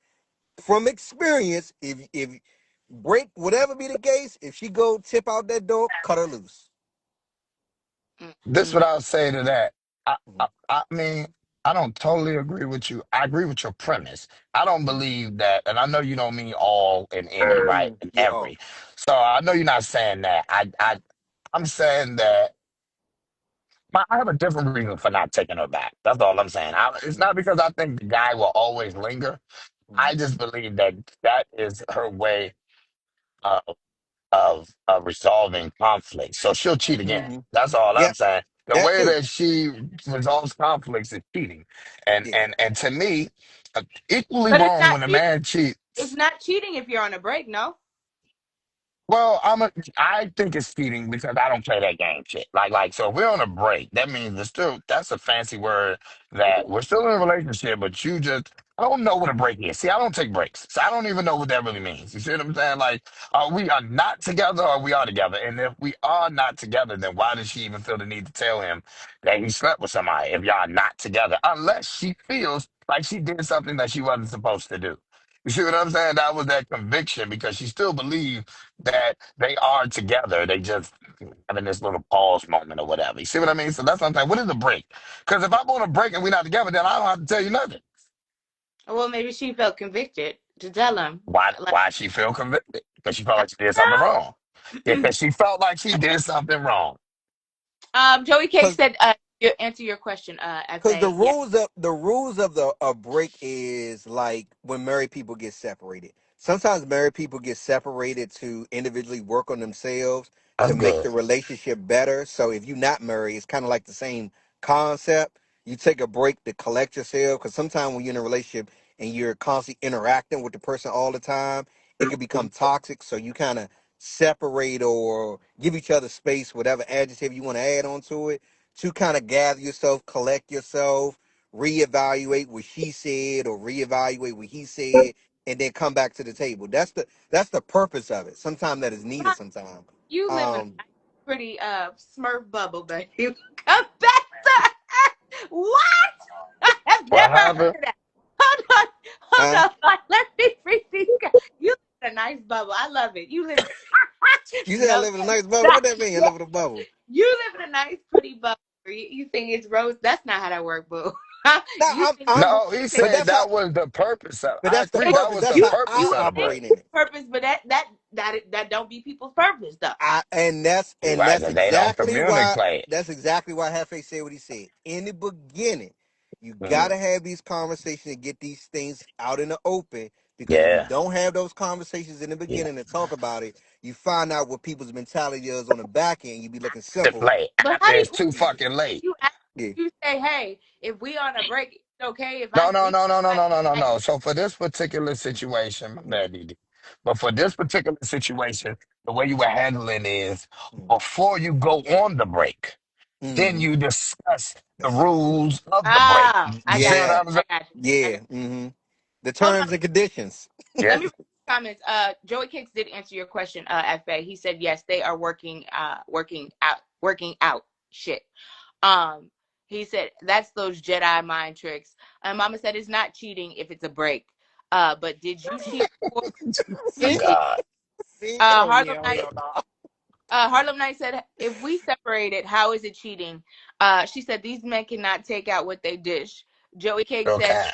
S2: From experience, if break whatever be the case, if she go tip out that door, cut her loose.
S3: This
S1: Mm-mm.
S3: what I'll say to that.
S2: Mhm.
S3: I mean, I don't totally agree with you. I agree with your premise. I don't believe that, and I know you don't mean all and any, right?
S2: Mhm.
S3: And
S2: Yeah. Oh.
S3: every. So I know you're not saying that. I'm saying that I have a different reason for not taking her back. That's all I'm saying. It's not because I think the guy will always linger. I
S2: Mhm.
S3: just believe that that is her way of resolving conflict. So she'll cheat again.
S2: Mhm.
S3: That's all I'm
S2: Yep.
S3: saying. The
S2: That
S3: way
S2: too.
S3: that she resolves conflicts is cheating, and
S2: Yeah.
S3: and to me, equally
S1: But it's
S3: wrong
S1: not
S3: when a
S1: cheating.
S3: man
S1: It's
S3: cheats.
S1: not cheating if you're on a break, no?
S3: Well, I think it's cheating because I don't play that game shit. So if we're on a break, that means that's a fancy word that we're still in a relationship, but I don't know what a break is. See, I don't take breaks. So I don't even know what that really means. You see what I'm saying? Like, we are not together or we are together. And if we are not together, then why does she even feel the need to tell him that he slept with somebody if y'all are not together? Unless she feels like she did something that she wasn't supposed to do. You see what I'm saying? That was that conviction because she still believes that they are together. They just having this little pause moment or whatever. You see what I mean? So that's what I'm saying. What is a break? Because if I'm on a break and we're not together, then I don't have to tell you nothing.
S1: Well, maybe she felt convicted to tell him. Like,
S3: Why she feel convicted? Because she felt
S1: I
S3: like she did something
S1: don't
S3: wrong. Yeah,
S1: know.
S3: because she felt like she did something wrong.
S1: Joey Cake said, answer your question,
S2: Because
S1: FA. Yeah.
S2: the rules of the a break is like when married people get separated. Sometimes married people get separated to individually work on themselves
S3: That's
S2: to make
S3: good.
S2: the relationship better. So if you're not married, it's kind of like the same concept. You take a break to collect yourself because sometimes when you're in a relationship and you're constantly interacting with the person all the time, it can become toxic. So you kind of separate or give each other space, whatever adjective you want to add onto it to kind of gather yourself, collect yourself, reevaluate what she said or reevaluate what he said, and then come back to the table. That's the purpose of it. Sometimes that is needed. Sometimes.
S1: You live in a
S2: Um,
S1: nice, pretty Smurf bubble, but you come back to what? I have
S3: What
S1: never
S3: happened?
S1: heard that. Hold on,
S2: huh?
S1: hold on. Let me read these. You live in a nice bubble. I love it. You live.
S2: You said I
S1: No,
S2: live in a nice bubble.
S1: that,
S2: What that mean? I
S1: yeah.
S2: live in a bubble.
S1: You live in a nice, pretty bubble. You think it's rose? That's not how that works, boo.
S2: No,
S1: You think
S2: I'm,
S3: No, he
S2: but
S3: said
S2: that's how.
S3: that was the purpose of
S2: But
S3: I
S2: that's the
S3: agree.
S1: it's
S3: That
S2: purpose.
S3: was
S2: That's
S3: the
S1: you.
S2: how
S3: purpose
S2: I
S1: You
S3: of the break.
S2: operate
S1: think
S2: in
S1: it's
S2: it.
S1: purpose, but that don't be people's purpose though.
S2: And that's and
S3: Right,
S2: that's
S3: 'cause they don't
S2: exactly why
S3: communicate.
S2: Hefe said what he said. In the beginning, you
S3: Mm,
S2: gotta have these conversations and get these things out in the open because if you
S3: yeah.
S2: don't have those conversations in the
S3: Yeah.
S2: beginning and talk about it, you find out what people's mentality is on the back end. You be looking
S3: It's
S2: simple.
S3: late.
S1: But
S3: After it's too
S2: Yeah.
S3: fucking late.
S1: you ask,
S2: Yeah.
S1: you say, hey, if we on a break, it's okay if I
S3: No, no,
S1: sleep
S3: no, no, no,
S1: like
S3: no, no, no,
S1: at
S3: no.
S1: night.
S3: So for this particular situation, my bad, Didi. But for this particular situation, the way you were handling is before you go on the break, then
S2: Mm-hmm.
S3: you discuss the
S2: That's it.
S3: rules of the break.
S1: Ah,
S3: You
S1: I
S3: see
S1: got
S3: what
S1: you.
S2: Yeah.
S3: I'm saying?
S1: I got you. I got
S2: Yeah.
S1: you.
S2: Mm-hmm. The
S1: Hold on.
S2: terms and conditions.
S3: Yeah.
S1: Let me read the comments. Joey Kicks did answer your question, FA. He said yes, they are working out. Shit. Um, he said that's those Jedi mind tricks. And Mama said it's not cheating if it's a break. But did you cheat before?
S2: See?
S3: God.
S2: See? Oh
S1: Harlem
S2: yeah. Oh
S1: Night.
S2: yeah. No.
S1: Harlem Night said, if we separated, how is it cheating? She said, these men cannot take out what they dish. Joey Cake
S3: Sure
S1: said,
S3: can.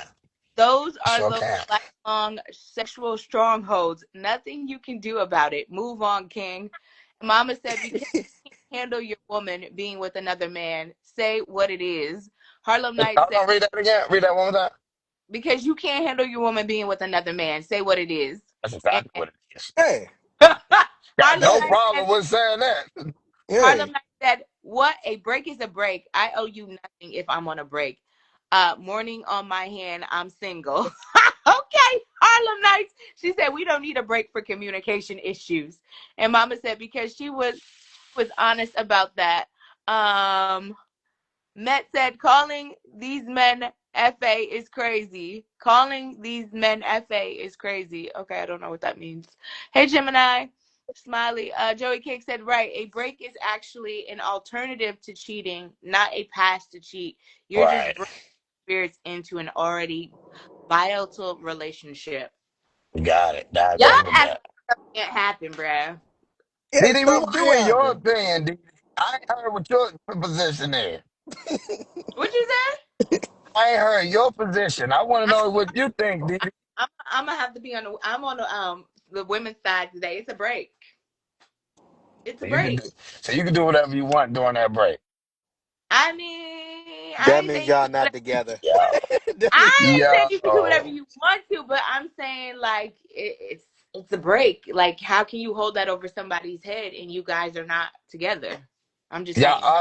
S1: those are
S3: Sure
S1: those
S3: can.
S1: lifelong sexual strongholds. Nothing you can do about it. Move on, King. Mama said, because you can't handle your woman being with another man, say what it is. Harlem Night
S3: Oh,
S1: said,
S3: no, read that again. Read that one more time.
S1: because you can't handle your woman being with another man, say what it is.
S3: That's
S1: And
S3: exactly what it is.
S2: Hey.
S3: Got
S1: Harlem
S3: no
S2: Hey.
S1: Night said,
S3: problem with saying that.
S1: Harlem
S2: Hey.
S1: Night said, what? A break is a break. I owe you nothing if I'm on a break. Morning on my hand, I'm single. Okay, Harlem Nights. She said, we don't need a break for communication issues. And Mama said, because she was honest about that. Um, Met said, calling these men FA is crazy. Calling these men FA is crazy. Okay, I don't know what that means. Hey, Gemini. Smiley. Joey Cake said, right. A break is actually an alternative to cheating, not a pass to cheat. You're just
S3: Right.
S1: bringing spirits into an already volatile relationship.
S3: You got it. I
S1: Y'all
S3: agree with
S1: act
S3: that.
S1: like stuff can't happen, bruh.
S2: Yeah,
S3: Didi, we
S2: stuff
S3: want to
S2: do
S3: hear your
S2: happen.
S3: opinion, Didi. I ain't heard what your position is.
S1: What you say?
S3: I ain't heard your position. I want to know what you think, Didi.
S1: I'm gonna have to be on I'm on the women's side today. It's a break. It's
S3: So
S1: a
S3: you can
S1: break.
S3: do, so you can do whatever you want during that break.
S1: I mean, I
S2: That
S1: ain't
S2: means
S1: saying you
S2: y'all
S1: can do
S2: not
S1: whatever,
S2: together.
S3: Yeah.
S2: That means
S1: I
S2: y'all
S1: ain't
S2: not.
S1: saying you can do whatever
S3: Yo.
S1: you want to, but I'm saying like it's a break. Like how can you hold that over somebody's head and you guys are not together? I'm just
S3: Yeah,
S1: saying.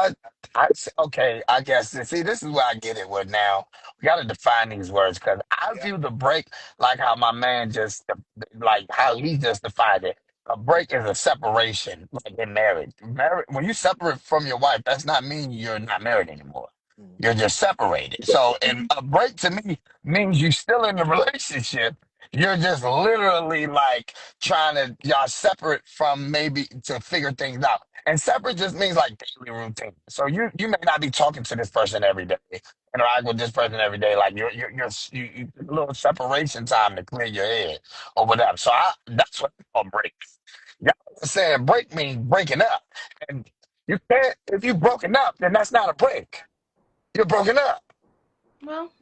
S3: okay, I guess. See, this is where I get it with now. We got to define these words because I
S2: Yeah.
S3: view the break like how my man just, like how he just defined it. a break is a separation, like in marriage. Marriage, when you separate from your wife, that's not mean you're not married anymore. You're just separated. So, and a break to me means you still in the relationship. You're just literally like trying to y'all separate from maybe to figure things out. And separate just means like daily routine. So you may not be talking to this person every day, interact with this person every day. Like you a little separation time to clear your head or whatever. So that's what I call break. Y'all saying break means breaking up, and you can't. If you broken up, then that's not a break. You're broken up.
S1: Well,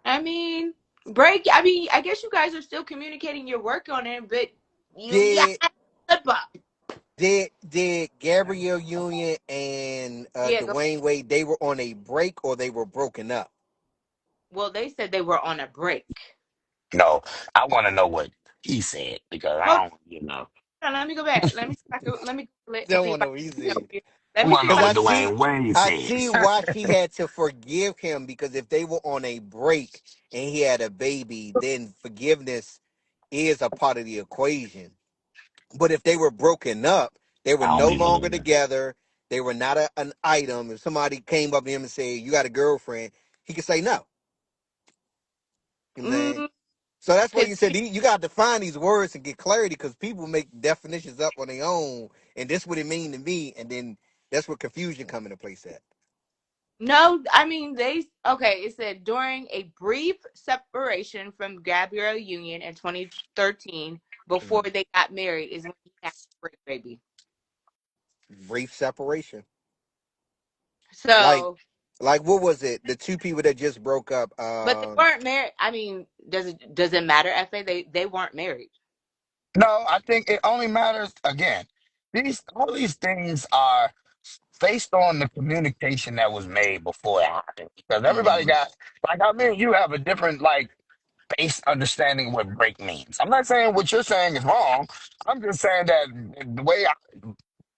S1: I mean, break. I mean, I guess you guys are still communicating your work on it, but you got
S2: Did
S1: to slip up.
S2: did Gabrielle Union and
S1: Yeah.
S2: Dwayne Wade, they were on a break or they were broken up?
S1: Well, they said they were on a break.
S3: No, I want to know what he said because
S1: Okay,
S3: I don't. You know,
S1: let me go back. Let me Google it and
S2: Don't
S1: see if
S2: want
S1: I
S2: no
S1: can help
S2: easy.
S1: you. Let
S3: I
S1: me
S3: want
S1: see
S3: to
S1: if
S3: know
S2: Because
S1: I
S3: what
S1: can help
S3: Dwayne Wade
S2: I
S3: said.
S2: see why she had to forgive him, because if they were on a break and he had a baby, then forgiveness is a part of the equation. But if they were broken up, they were
S3: I don't
S2: no
S3: be
S2: longer
S3: believing.
S2: together. They were not an item. If somebody came up to him and said, "You got a girlfriend," he could say no. You know what I'm saying?
S1: you.
S2: So that's why
S1: Because
S2: you said you got to define these words and get clarity, because people make definitions up on their own, and this what it mean to me, and then that's where confusion come into place at.
S1: no, I mean they okay. It said during a brief separation from Gabrielle Union in 2013, before
S2: Mhm.
S1: they got married, is when he had a break baby.
S2: Brief separation. Like,
S1: So,
S2: what was it? The two people that just broke up.
S1: but they weren't married. I mean, does it matter? Fa they weren't married.
S3: No, I think it only matters again. These all these things are based on the communication that was made before it happened. Because everybody
S2: Mhm.
S3: got like I mean, you have a different like base understanding what break means. I'm not saying what you're saying is wrong. I'm just saying that the way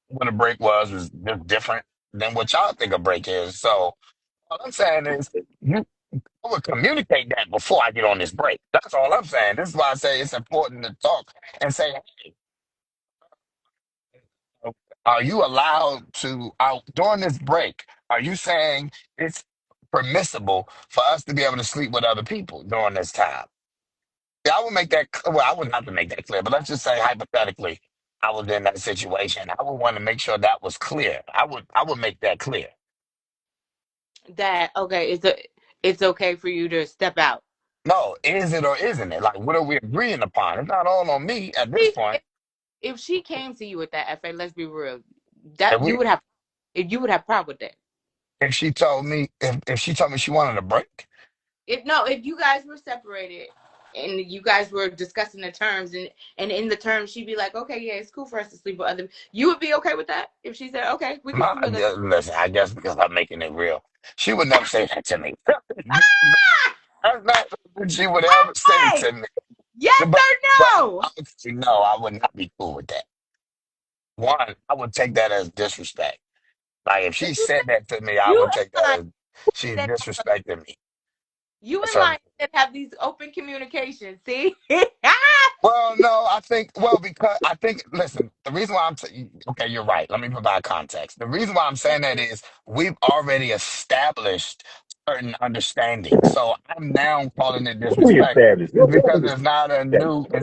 S3: what a break was just different than what y'all think a break is. So all I'm saying is you I would communicate that before I get on this break. That's all I'm saying. This is why I say it's important to talk and say, hey, are you allowed to out during this break? Are you saying it's permissible for us to be able to sleep with other people during this time? Yeah, I would make that. Well, I wouldn't have to make that clear, but let's just say hypothetically, I was in that situation. I would want to make sure that was clear. I would make that clear.
S1: That okay? It's okay for you to step out.
S3: No, is it or isn't it? Like, what are we agreeing upon? It's not all on me at this
S1: See,
S3: point.
S1: if she came to you with that Fa, let's be real,
S3: If
S1: that
S3: we,
S1: you would have problem with that.
S3: if she told me, if she told me she wanted a break,
S1: If you guys were separated and you guys were discussing the terms and in the terms she'd be like, okay, yeah, it's cool for us to sleep with other. You would be okay with that if she said, okay, we can sleep with other.
S3: listen, I guess because I'm making it real, she would never say that to me. That's not something she would ever say
S1: Hey,
S3: to me.
S1: yes
S3: But
S1: or no?
S3: I would say no, I would not be cool with that. One, I would take that as disrespect. Like if she
S1: Disrespect.
S3: said that to me, I
S1: You
S3: would take
S1: and
S3: that
S1: Lion
S3: as she
S1: said
S3: disrespected me.
S1: you and
S3: So
S1: Lion said have these open communications. See,
S3: well, no, I think, well, because I think, listen, the reason why okay, you're right. Let me provide context. The reason why I'm saying that is we've already established certain understanding. So I'm now calling it
S4: We
S3: disrespect
S4: established.
S3: is
S4: What
S3: because
S4: was
S3: it's
S4: what we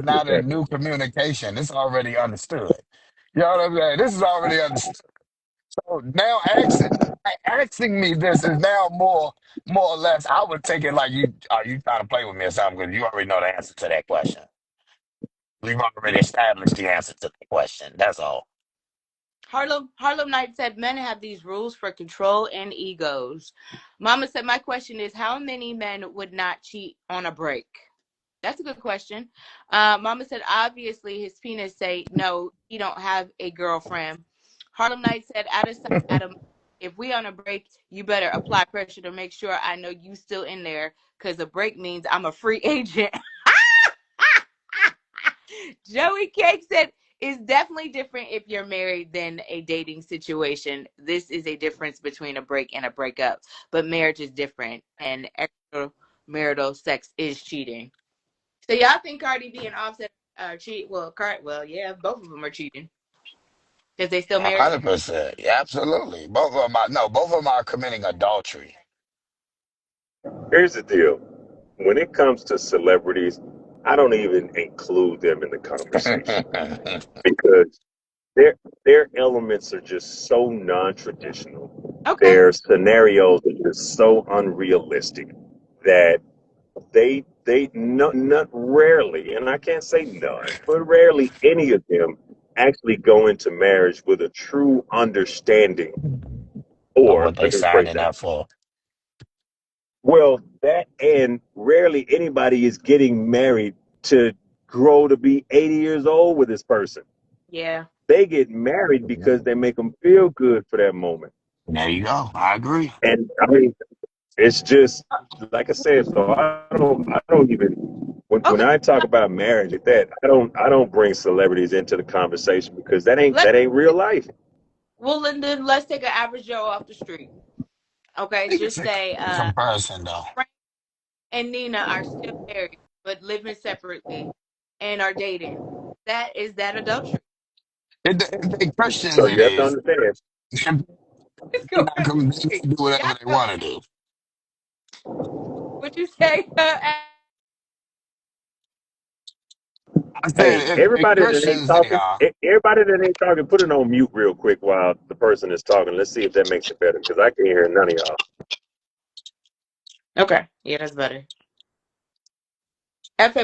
S3: not a
S4: established?
S3: new communication. It's already understood. You know what I'm saying? This is already understood. So now asking me this is now more or less, I would take it like you are you trying to play with me or something because you already know the answer to that question. We've already established the answer to the question. That's all.
S1: Harlem Knight said men have these rules for control and egos. Mama said my question is how many men would not cheat on a break? That's a good question. Mama said, obviously, his penis say, no, he don't have a girlfriend. Harlem Knight said, out of sight, out of mind. If we on a break, you better apply pressure to make sure I know you still in there, because a break means I'm a free agent. Joey Cake said, it's definitely different if you're married than a dating situation. This is a difference between a break and a breakup, but marriage is different, and extramarital sex is cheating. So y'all think Cardi B and Offset? cheat. Well, current. Well, yeah, both of them are cheating because they still married.
S3: 100%. Yeah, absolutely. Both of them are, no, both of them are committing adultery.
S4: Here's the deal. When it comes to celebrities, I don't even include them in the conversation because their elements are just so non-traditional.
S1: Okay.
S4: Their scenarios are just so unrealistic that they not rarely, and I can't say none, but rarely any of them actually go into marriage with a true understanding.
S3: Of
S4: Or
S3: what they
S4: let me rephrase
S3: signing
S4: that.
S3: up for.
S4: Well, that and rarely anybody is getting married to grow to be 80 years old with this person.
S1: Yeah.
S4: They get married because they make them feel good for that moment.
S3: There you go. I agree.
S4: And I mean, it's just like I said. So I don't even when
S1: Okay.
S4: I talk about marriage like that, I don't bring celebrities into the conversation because that ain't
S1: Let's.
S4: that ain't real life.
S1: Well, and then let's take an average Joe off the street. Okay,
S3: I think it's
S1: just
S3: a
S1: say
S3: comparison, though.
S1: Frank and Nina are still married but living separately and are dating. That adultery?
S3: If they Christians,
S4: So
S3: it
S4: you have to
S3: is.
S4: understand.
S1: Let's
S3: They're
S1: go
S3: not
S1: around the
S3: gonna, they
S1: street.
S3: can do whatever
S1: Y'all
S3: they
S1: know
S3: want to do.
S1: what you say?
S3: I said,
S4: Hey,
S3: if
S4: everybody that ain't
S3: Christians, they
S4: talking,
S3: are.
S4: everybody that ain't talking, put it on mute real quick while the person is talking. Let's see if that makes it better because I can't hear none of y'all.
S1: Okay, yeah, that's better. F.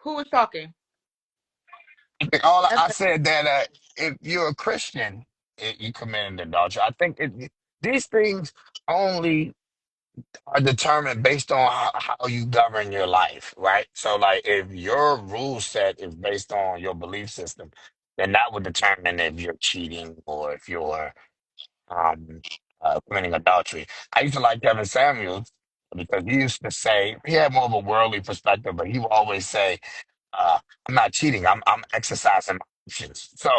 S1: Who was talking?
S3: I
S1: F.
S3: said that if you're a Christian, you committed adultery. I think these things only are determined based on how you govern your life, right? So, like, if your rule set is based on your belief system, then that would determine if you're cheating or if you're um, committing adultery. I used to like Kevin Samuels because he used to say he had more of a worldly perspective, but he would always say, uh, "I'm not cheating. I'm exercising my options." So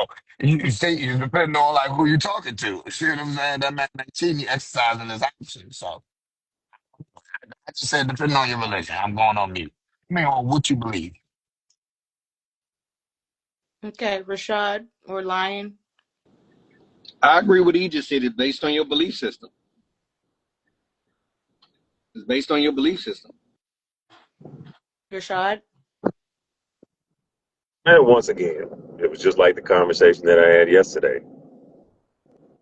S3: you see, you depending on like who you're talking to. See what I'm saying? That man ain't cheating, he exercising his options. So I just said, depending on your religion, I'm going on mute. I mean, on what you believe.
S1: Okay, Rashad or Lion.
S2: I agree with he just said. It's based on your belief system. It's based on your belief system.
S1: Rashad.
S4: And once again, it was just like the conversation that I had yesterday.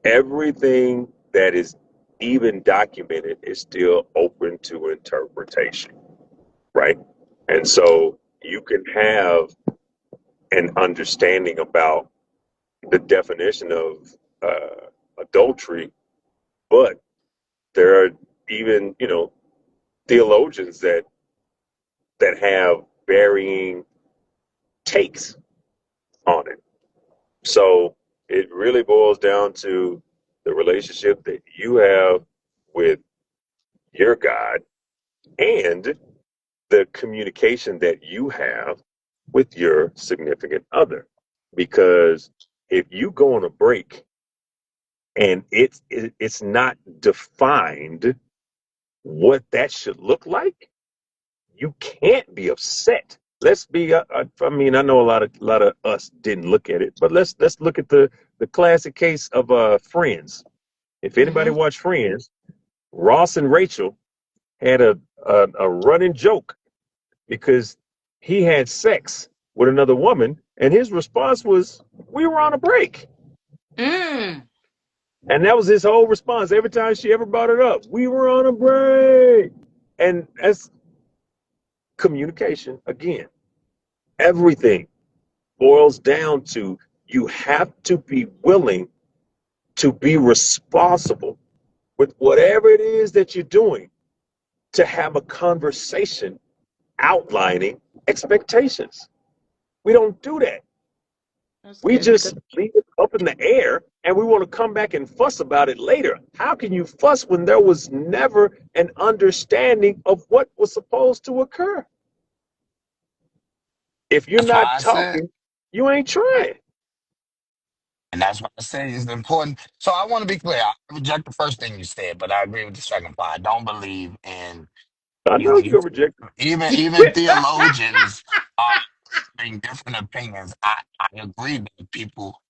S4: Everything that is even documented is still open to interpretation, right? And so you can have an understanding about the definition of adultery, but there are even, theologians that have varying takes on it. So it really boils down to the relationship that you have with your God and the communication that you have with your significant other. Because if you go on a break and it's not defined what that should look like, you can't be upset. Let's be. I mean, I know a lot of us didn't look at it, but let's look at the classic case of Friends. If anybody
S1: Mm-hmm.
S4: watched Friends, Ross and Rachel had a running joke because he had sex with another woman, and his response was, "We were on a break,"
S1: Mm.
S4: and that was his whole response every time she ever brought it up. We were on a break, and that's communication again. Everything boils down to you have to be willing to be responsible with whatever it is that you're doing to have a conversation outlining expectations. We don't do that.
S1: That's
S4: We
S1: good because
S4: just leave it up in the air and we want to come back and fuss about it later. How can you fuss when there was never an understanding of what was supposed to occur? If you're
S3: That's why
S4: not
S3: I said,
S4: talking, you ain't trying.
S3: and that's why I say it's important. So I want to be clear. I reject the first thing you said, but I agree with the second part. I don't believe in
S4: I know
S3: even
S4: you're gonna reject
S3: even theologians. having different opinions, I agree that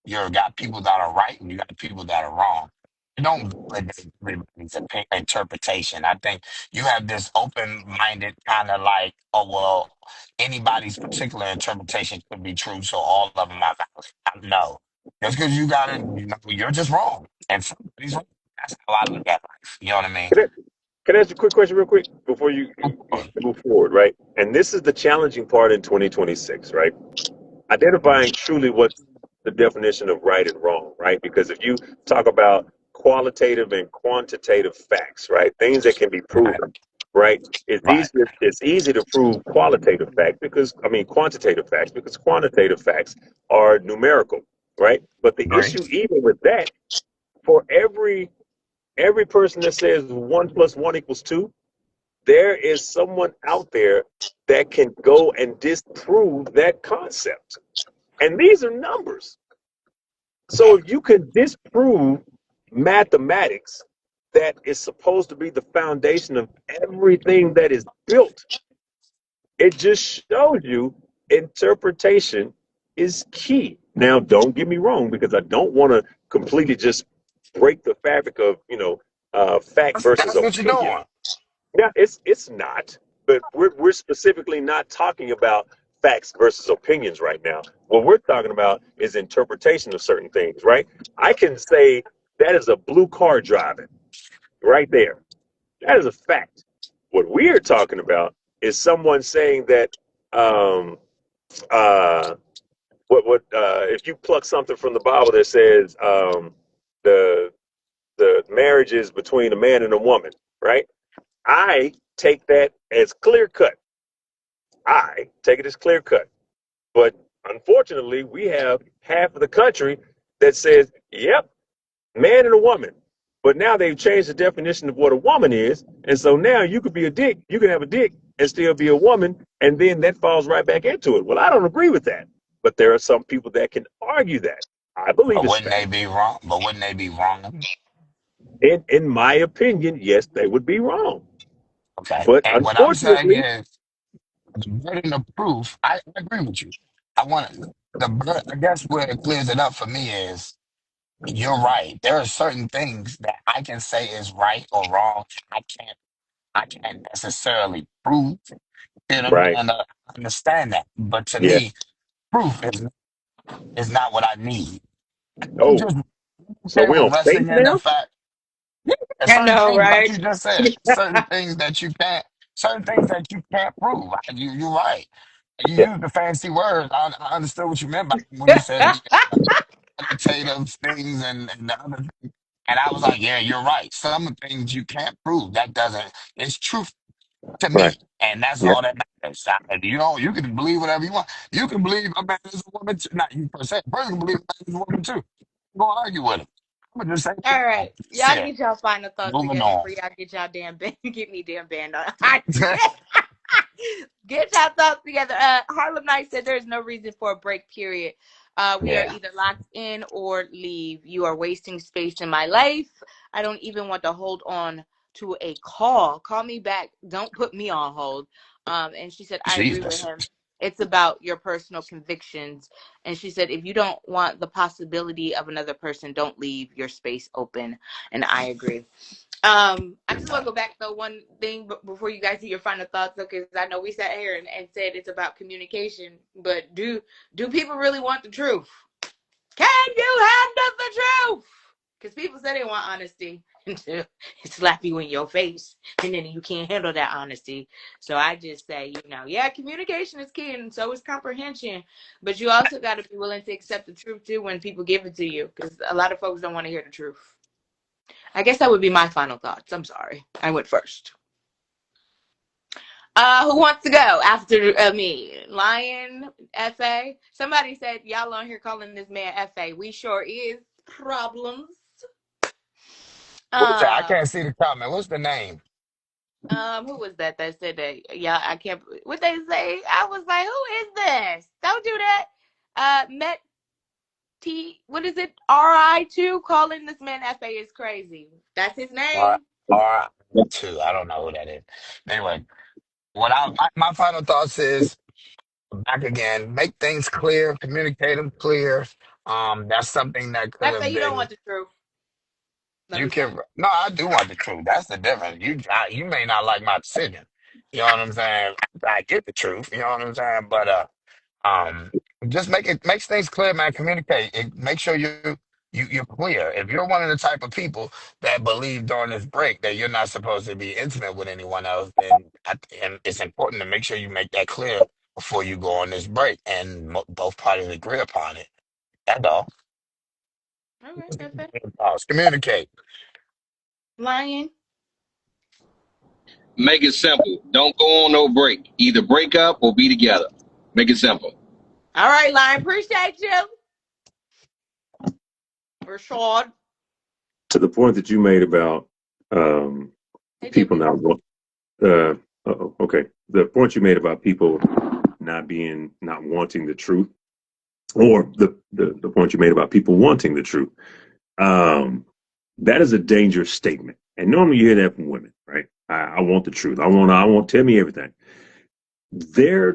S3: you got people that are right and you got people that are wrong. You don't validate everybody's interpretation. I think you have this open-minded kind of like, oh well, anybody's particular interpretation could be true, so all of them are valid. No, just because you got it, you're just wrong, and somebody's wrong. That's how I look at life. You know what I mean?
S4: Can I, can I ask you a quick question, real quick, before you move forward, right? And this is the challenging part in 2026, right? Identifying truly what's the definition of right and wrong, right? Because if you talk about qualitative and quantitative facts, right, things that can be
S3: Right,
S4: proven, right,
S3: right.
S4: it's easy to prove qualitative facts because I mean quantitative facts because quantitative facts are numerical, right? But the
S3: Agree.
S4: issue even with that, for every person that says 1 + 1 = 2, there is someone out there that can go and disprove that concept. And these are numbers. So if you can disprove mathematics that is supposed to be the foundation of everything that is built, it just shows you interpretation is key. Now, don't get me wrong, because I don't want to completely just break the fabric of, fact versus
S3: That's what you're
S4: opinion.
S3: doing.
S4: Yeah, it's not, but we're specifically not talking about facts versus opinions right now. What we're talking about is interpretation of certain things, right? I can say that is a blue car driving right there. That is a fact. What we're talking about is someone saying that um, uh, what if you pluck something from the Bible that says the the marriage is between a man and a woman, right? I take that as clear cut. I take it as clear cut. But unfortunately, we have half of the country that says, yep, man and a woman. But now they've changed the definition of what a woman is. And so now you could be a dick, you can have a dick and still be a woman. And then that falls right back into it. Well, I don't agree with that. But there are some people that can argue that. I believe
S3: But
S4: it's
S3: wouldn't they
S4: fact.
S3: be wrong? But wouldn't they be wrong?
S4: In my opinion, yes, they would be wrong.
S3: Okay.
S4: But
S3: And what I'm saying
S4: unfortunately,
S3: is the burden of proof. I agree with you. I want I guess where it clears it up for me is you're right. There are certain things that I can say is right or wrong. I can't. I can't necessarily prove it.
S4: right.
S3: And I understand that. But to
S4: Yeah.
S3: me, proof is not what I need. I'm
S4: Oh,
S3: just
S4: so
S3: okay
S4: we're on
S3: with
S4: faith
S3: resting in the
S4: now?
S3: fact. And
S1: I
S3: certain
S1: know,
S3: things, like
S1: right?
S3: you just said, certain things that you can't prove. You're right. You
S4: Yeah.
S3: used the fancy words. I understood what you meant by when you said qualitative things and the other thing. And I was like, yeah, you're right. Some things you can't prove. That doesn't, it's truth to
S4: Right.
S3: me. And that's
S4: Yeah.
S3: all that matters. You can believe whatever you want. You can believe a man is a woman too. Not you per se. A person can believe a man is a woman too. I'm going to argue with him. I'm going to just say,
S1: All right,
S3: that's
S1: y'all
S3: it.
S1: get y'all final thoughts
S3: Moving
S1: together
S3: on.
S1: before y'all get y'all damn band, get me damn band on. Get y'all thoughts together. Harlem Knight said there's no reason for a break, period. We are
S3: Yeah.
S1: either locked in or leave. You are wasting space in my life. I don't even want to hold on to a call. Call me back. Don't put me on hold. And she said, I agree with
S3: Jesus.
S1: him. It's about your personal convictions. And she said, if you don't want the possibility of another person, don't leave your space open. And I agree. I just want to go back though one thing before you guys do your final thoughts, because I know we sat here and said it's about communication, but do people really want the truth? Can you handle the truth? Because people say they want honesty until it slap you in your face, and then you can't handle that honesty. So I just say, yeah, communication is key, and so is comprehension. But you also got to be willing to accept the truth too when people give it to you, because a lot of folks don't want to hear the truth. I guess that would be my final thoughts. I'm sorry. I went first. Who wants to go after me? Lion, FA. Somebody said y'all on here calling this man FA. We sure is. Problems.
S3: What's that? I
S1: Um,
S3: can't see the comment. What's the name?
S1: who was that said that? Yeah, I can't. What they say? I was like, who is this? Don't do that. Met T. What is it? RI2 calling this man FA is crazy. That's his
S3: R
S1: name.
S3: R2. I don't know who that is. Anyway, what my final thoughts is. back again, make things clear, communicate them clear. That's something that could
S1: I say
S3: have
S1: you don't
S3: been.
S1: want the truth. Let
S3: You
S1: me stop.
S3: can no, I do want the truth. That's the difference. You may not like my decision. You know what I'm saying? I get the truth. You know what I'm saying? But um, just makes things clear, man. Communicate. Make sure you're clear. If you're one of the type of people that believe during this break that you're not supposed to be intimate with anyone else, then and it's important to make sure you make that clear before you go on this break, and both parties agree upon it. That's all.
S1: Okay, that's it.
S3: Communicate.
S1: Lion.
S5: Make it simple. Don't go on no break. Either break up or be together. Make it simple.
S1: All right, Lion. Appreciate you. Rashad.
S4: To the point that you made about
S1: Hey,
S4: people
S1: JP.
S4: not okay, the point you made about people not wanting the truth, or the point you made about people wanting the truth, that is a dangerous statement. And normally you hear that from women, right? I want the truth. I want tell me everything. There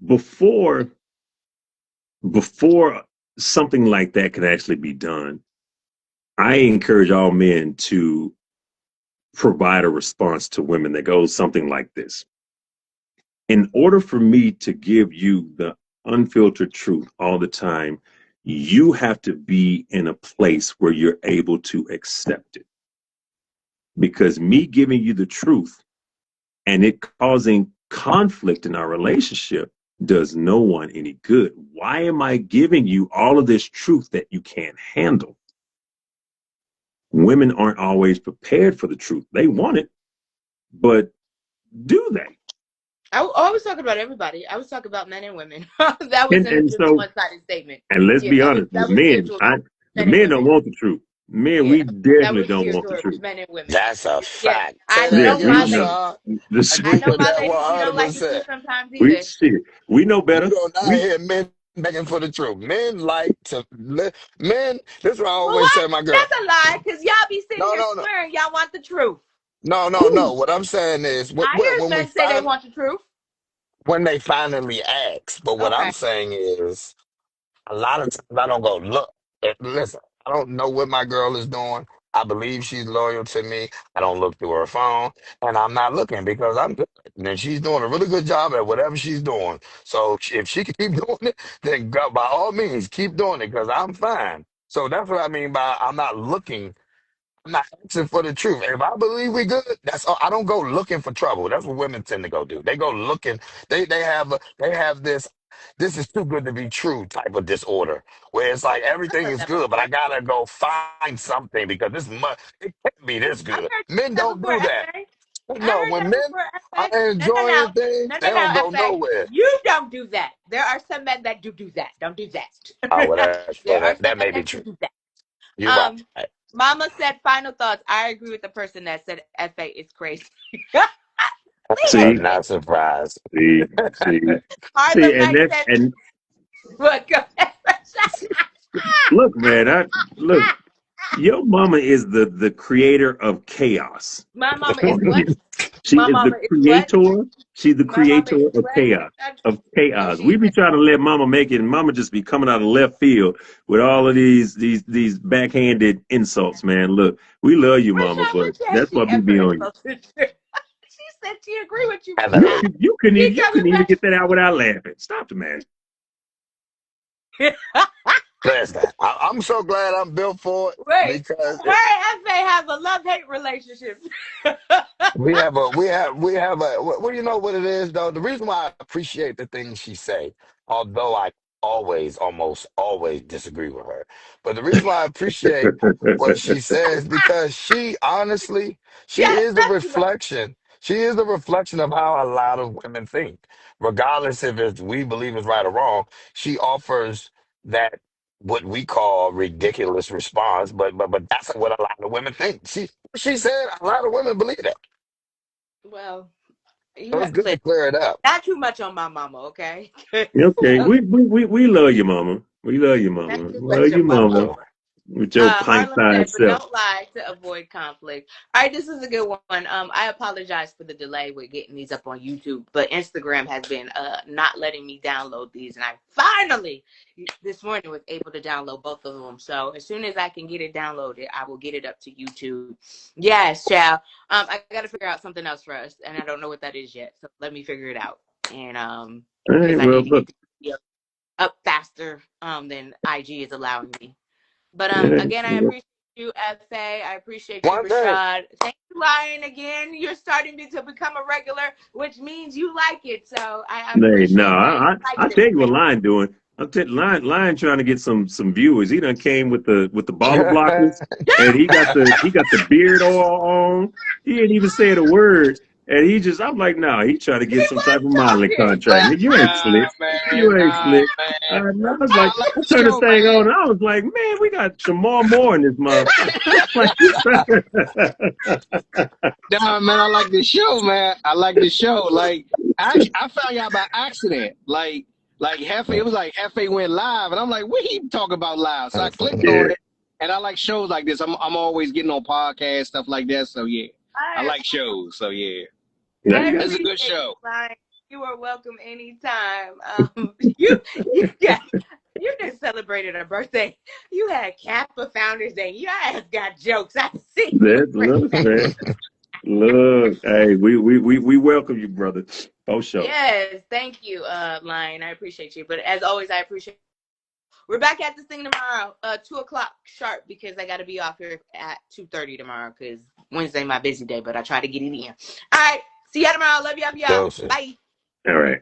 S4: before before something like that can actually be done, I encourage all men to provide a response to women that goes something like this. In order for me to give you the unfiltered truth all the time, you have to be in a place where you're able to accept it. Because me giving you the truth and it causing conflict in our relationship does no one any good. Why am I giving you all of this truth that you can't handle? Women aren't always prepared for the truth. They want it, but do they?
S1: I was talking about everybody. I was talking about men and women. That wasn't
S4: And
S1: just a
S4: so,
S1: one-sided statement.
S4: and let's
S1: Yeah,
S4: be honest,
S1: that
S4: with
S1: was geared
S4: men,
S1: towards
S4: the
S1: men and
S4: men don't
S1: women.
S4: want the truth. Men,
S1: Yeah,
S4: we
S1: that
S4: definitely
S1: was
S4: don't
S1: geared
S4: want the
S1: towards
S4: truth.
S1: men and women.
S3: That's a
S1: Yeah,
S3: fact.
S1: I
S3: Say that
S4: Yeah,
S1: know
S3: again,
S1: my
S4: we
S1: ladies.
S3: Rashad.
S4: this,
S3: I
S1: I
S3: agree
S1: know
S3: with
S1: my
S3: that
S1: ladies. You don't like the
S3: 100%.
S1: truth sometimes
S4: we
S1: either.
S4: shit. We know
S3: You
S4: better.
S3: do not
S4: We
S3: hear men begging for the truth. Men like to men. This is what I
S1: Well,
S3: always
S1: what?
S3: say, to my girl.
S1: That's a lie, because y'all be sitting
S3: No,
S1: here
S3: no, no,
S1: swearing y'all want the truth.
S3: no. What I'm saying is,
S1: I hear
S3: when we
S1: men say they
S3: find
S1: want the truth.
S3: when they finally ask. But what I'm
S1: Okay.
S3: saying is, a lot of times I don't go look. Listen, I don't know what my girl is doing. I believe she's loyal to me. I don't look through her phone, and I'm not looking because I'm good. And then she's doing a really good job at whatever she's doing. So if she can keep doing it, then by all means keep doing it because I'm fine. So that's what I mean by I'm not looking. I'm not asking for the truth. If I believe we good, that's all. I don't go looking for trouble. That's what women tend to go do. They go looking. They have this. This is too good to be true type of disorder where it's like
S1: I've
S3: everything
S1: heard
S3: is
S1: that
S3: good, but I
S1: before.
S3: gotta go find something because it can't be this
S1: I've
S3: good.
S1: heard
S3: Men
S1: that
S3: don't
S1: before,
S3: do that.
S1: FA. I
S3: No,
S1: heard
S3: when
S1: that
S3: men
S1: before,
S3: are
S1: FA.
S3: enjoying things, they don't go
S1: FA.
S3: nowhere.
S1: You don't do that. There are some men that do that. Don't do
S3: Oh, well,
S1: that.
S3: well,
S1: There are some
S3: that
S1: men
S3: may be
S1: that
S3: true.
S1: do that.
S3: You're right.
S1: Um, Mama said final thoughts. I agree with the person that said FA is crazy.
S3: I'm
S4: see,
S3: not surprised.
S4: see, see, see,
S1: Harlem
S4: and
S1: Night
S4: that's
S1: said,
S4: and
S1: "Look, go ahead."
S4: look, man, look. Your mama is the creator of chaos.
S1: My
S4: I'm
S1: mama is
S4: telling
S1: what?
S4: you. She
S1: My
S4: is the
S1: mama is what?
S4: creator. She's the
S1: My mama
S4: creator
S1: is
S4: of
S1: what?
S4: chaos. Of
S1: No,
S4: chaos.
S1: she
S4: We be
S1: isn't.
S4: trying to let mama make it, and mama just be coming out of left field with all of these backhanded insults, man. Look, we love you, mama,
S1: Rashad,
S4: but
S1: when said
S4: that's
S1: she
S4: what we be
S1: ever
S4: on you.
S1: insulted you? She said she agree with you,
S3: Have an
S4: You
S1: Rashad.
S3: eight.
S4: could you couldn't
S1: She
S4: even you
S1: coming
S4: couldn't even
S1: back.
S4: get that out without laughing. Stop the man.
S3: Listen, I'm so glad I'm built for it
S1: Wait,
S3: because
S1: her and FA have a love-hate relationship.
S3: we have a well, you know what it is though. The reason why I appreciate the things she say, although I almost always disagree with her, but the reason why I appreciate what she says because she honestly she
S1: Yes,
S3: is a
S1: that's right.
S3: reflection. She is a reflection of how a lot of women think, regardless if it's we believe it's right or wrong. She offers that what we call ridiculous response, but that's what a lot of women think. She said a lot of women believe that.
S1: Well, you
S3: So it's
S1: have,
S3: good to
S1: listen,
S3: clear it up.
S1: not too much on my mama, okay?
S4: Okay,
S1: So,
S4: we love you, mama. We love you,
S1: not
S4: mama.
S1: too
S4: Love
S1: much
S4: you,
S1: on my
S4: mama.
S1: mama.
S3: Oh.
S6: with your
S1: Harlem said,
S6: pint-sized
S1: but
S6: self.
S1: don't lie to avoid conflict. All right, this is a good one. I apologize for the delay with getting these up on YouTube, but Instagram has been not letting me download these, and I finally this morning was able to download both of them. So as soon as I can get it downloaded, I will get it up to YouTube. Yes, child. I got to figure out something else for us, and I don't know what that is yet. So let me figure it out, and
S6: All
S1: because
S6: right,
S1: I
S6: well,
S1: need to get
S6: look,
S1: the video up faster than IG is allowing me. But again, I
S6: yeah,
S1: appreciate you, FA. I appreciate you,
S3: One thing.
S1: Rashad. Thank you, Lion, again. You're starting to become a regular, which means you like it. So I
S6: hey, no,
S1: appreciate that. You like
S6: I
S1: this
S6: tell you what
S1: space.
S6: Lion doing. Lion trying to get some viewers. He done came with the baller blockers, and he got the beard all on. He ain't even said a word, and I'm like, nah, he trying to
S1: He
S6: get some type of
S1: was
S6: modeling
S1: talking.
S6: contract. Nigga, you ain't
S3: Nah,
S6: slick.
S3: man.
S6: You ain't
S3: Nah,
S6: slick.
S3: man.
S6: I was
S3: I
S6: like,
S3: like
S6: I
S3: the
S6: turned this
S3: show,
S6: thing on,
S3: man.
S6: and I was like, man, we got Shamar Moore in this motherfucker. Like,
S5: Nah, man, I like the show, man. I like the show. Like, I found out by accident. Like Hefe, it was like Hefe went live, and I'm like, what he talking about live? So I clicked
S6: yeah,
S5: on it, and I like shows like this. I'm always getting on podcasts, stuff like that. So yeah, I
S1: I,
S5: like shows. So yeah,
S6: yeah,
S1: I
S6: you got
S5: it's a
S1: appreciate
S5: good show.
S1: you, Lion. You are welcome anytime. You just celebrated a birthday. You had Kappa Founders Day. Your ass got jokes. I see you.
S6: that. Look, man. Look, hey, we welcome you, brother. Oh, sure.
S1: Yes, thank you, Lion. I appreciate you. But as always, I appreciate. We're back at this thing tomorrow, 2:00 sharp, because I got to be off here at 2:30 tomorrow because Wednesday my busy day. But I try to get it in. All right, see y'all tomorrow. Love y'all.
S3: Doses.
S1: Bye.
S6: All right.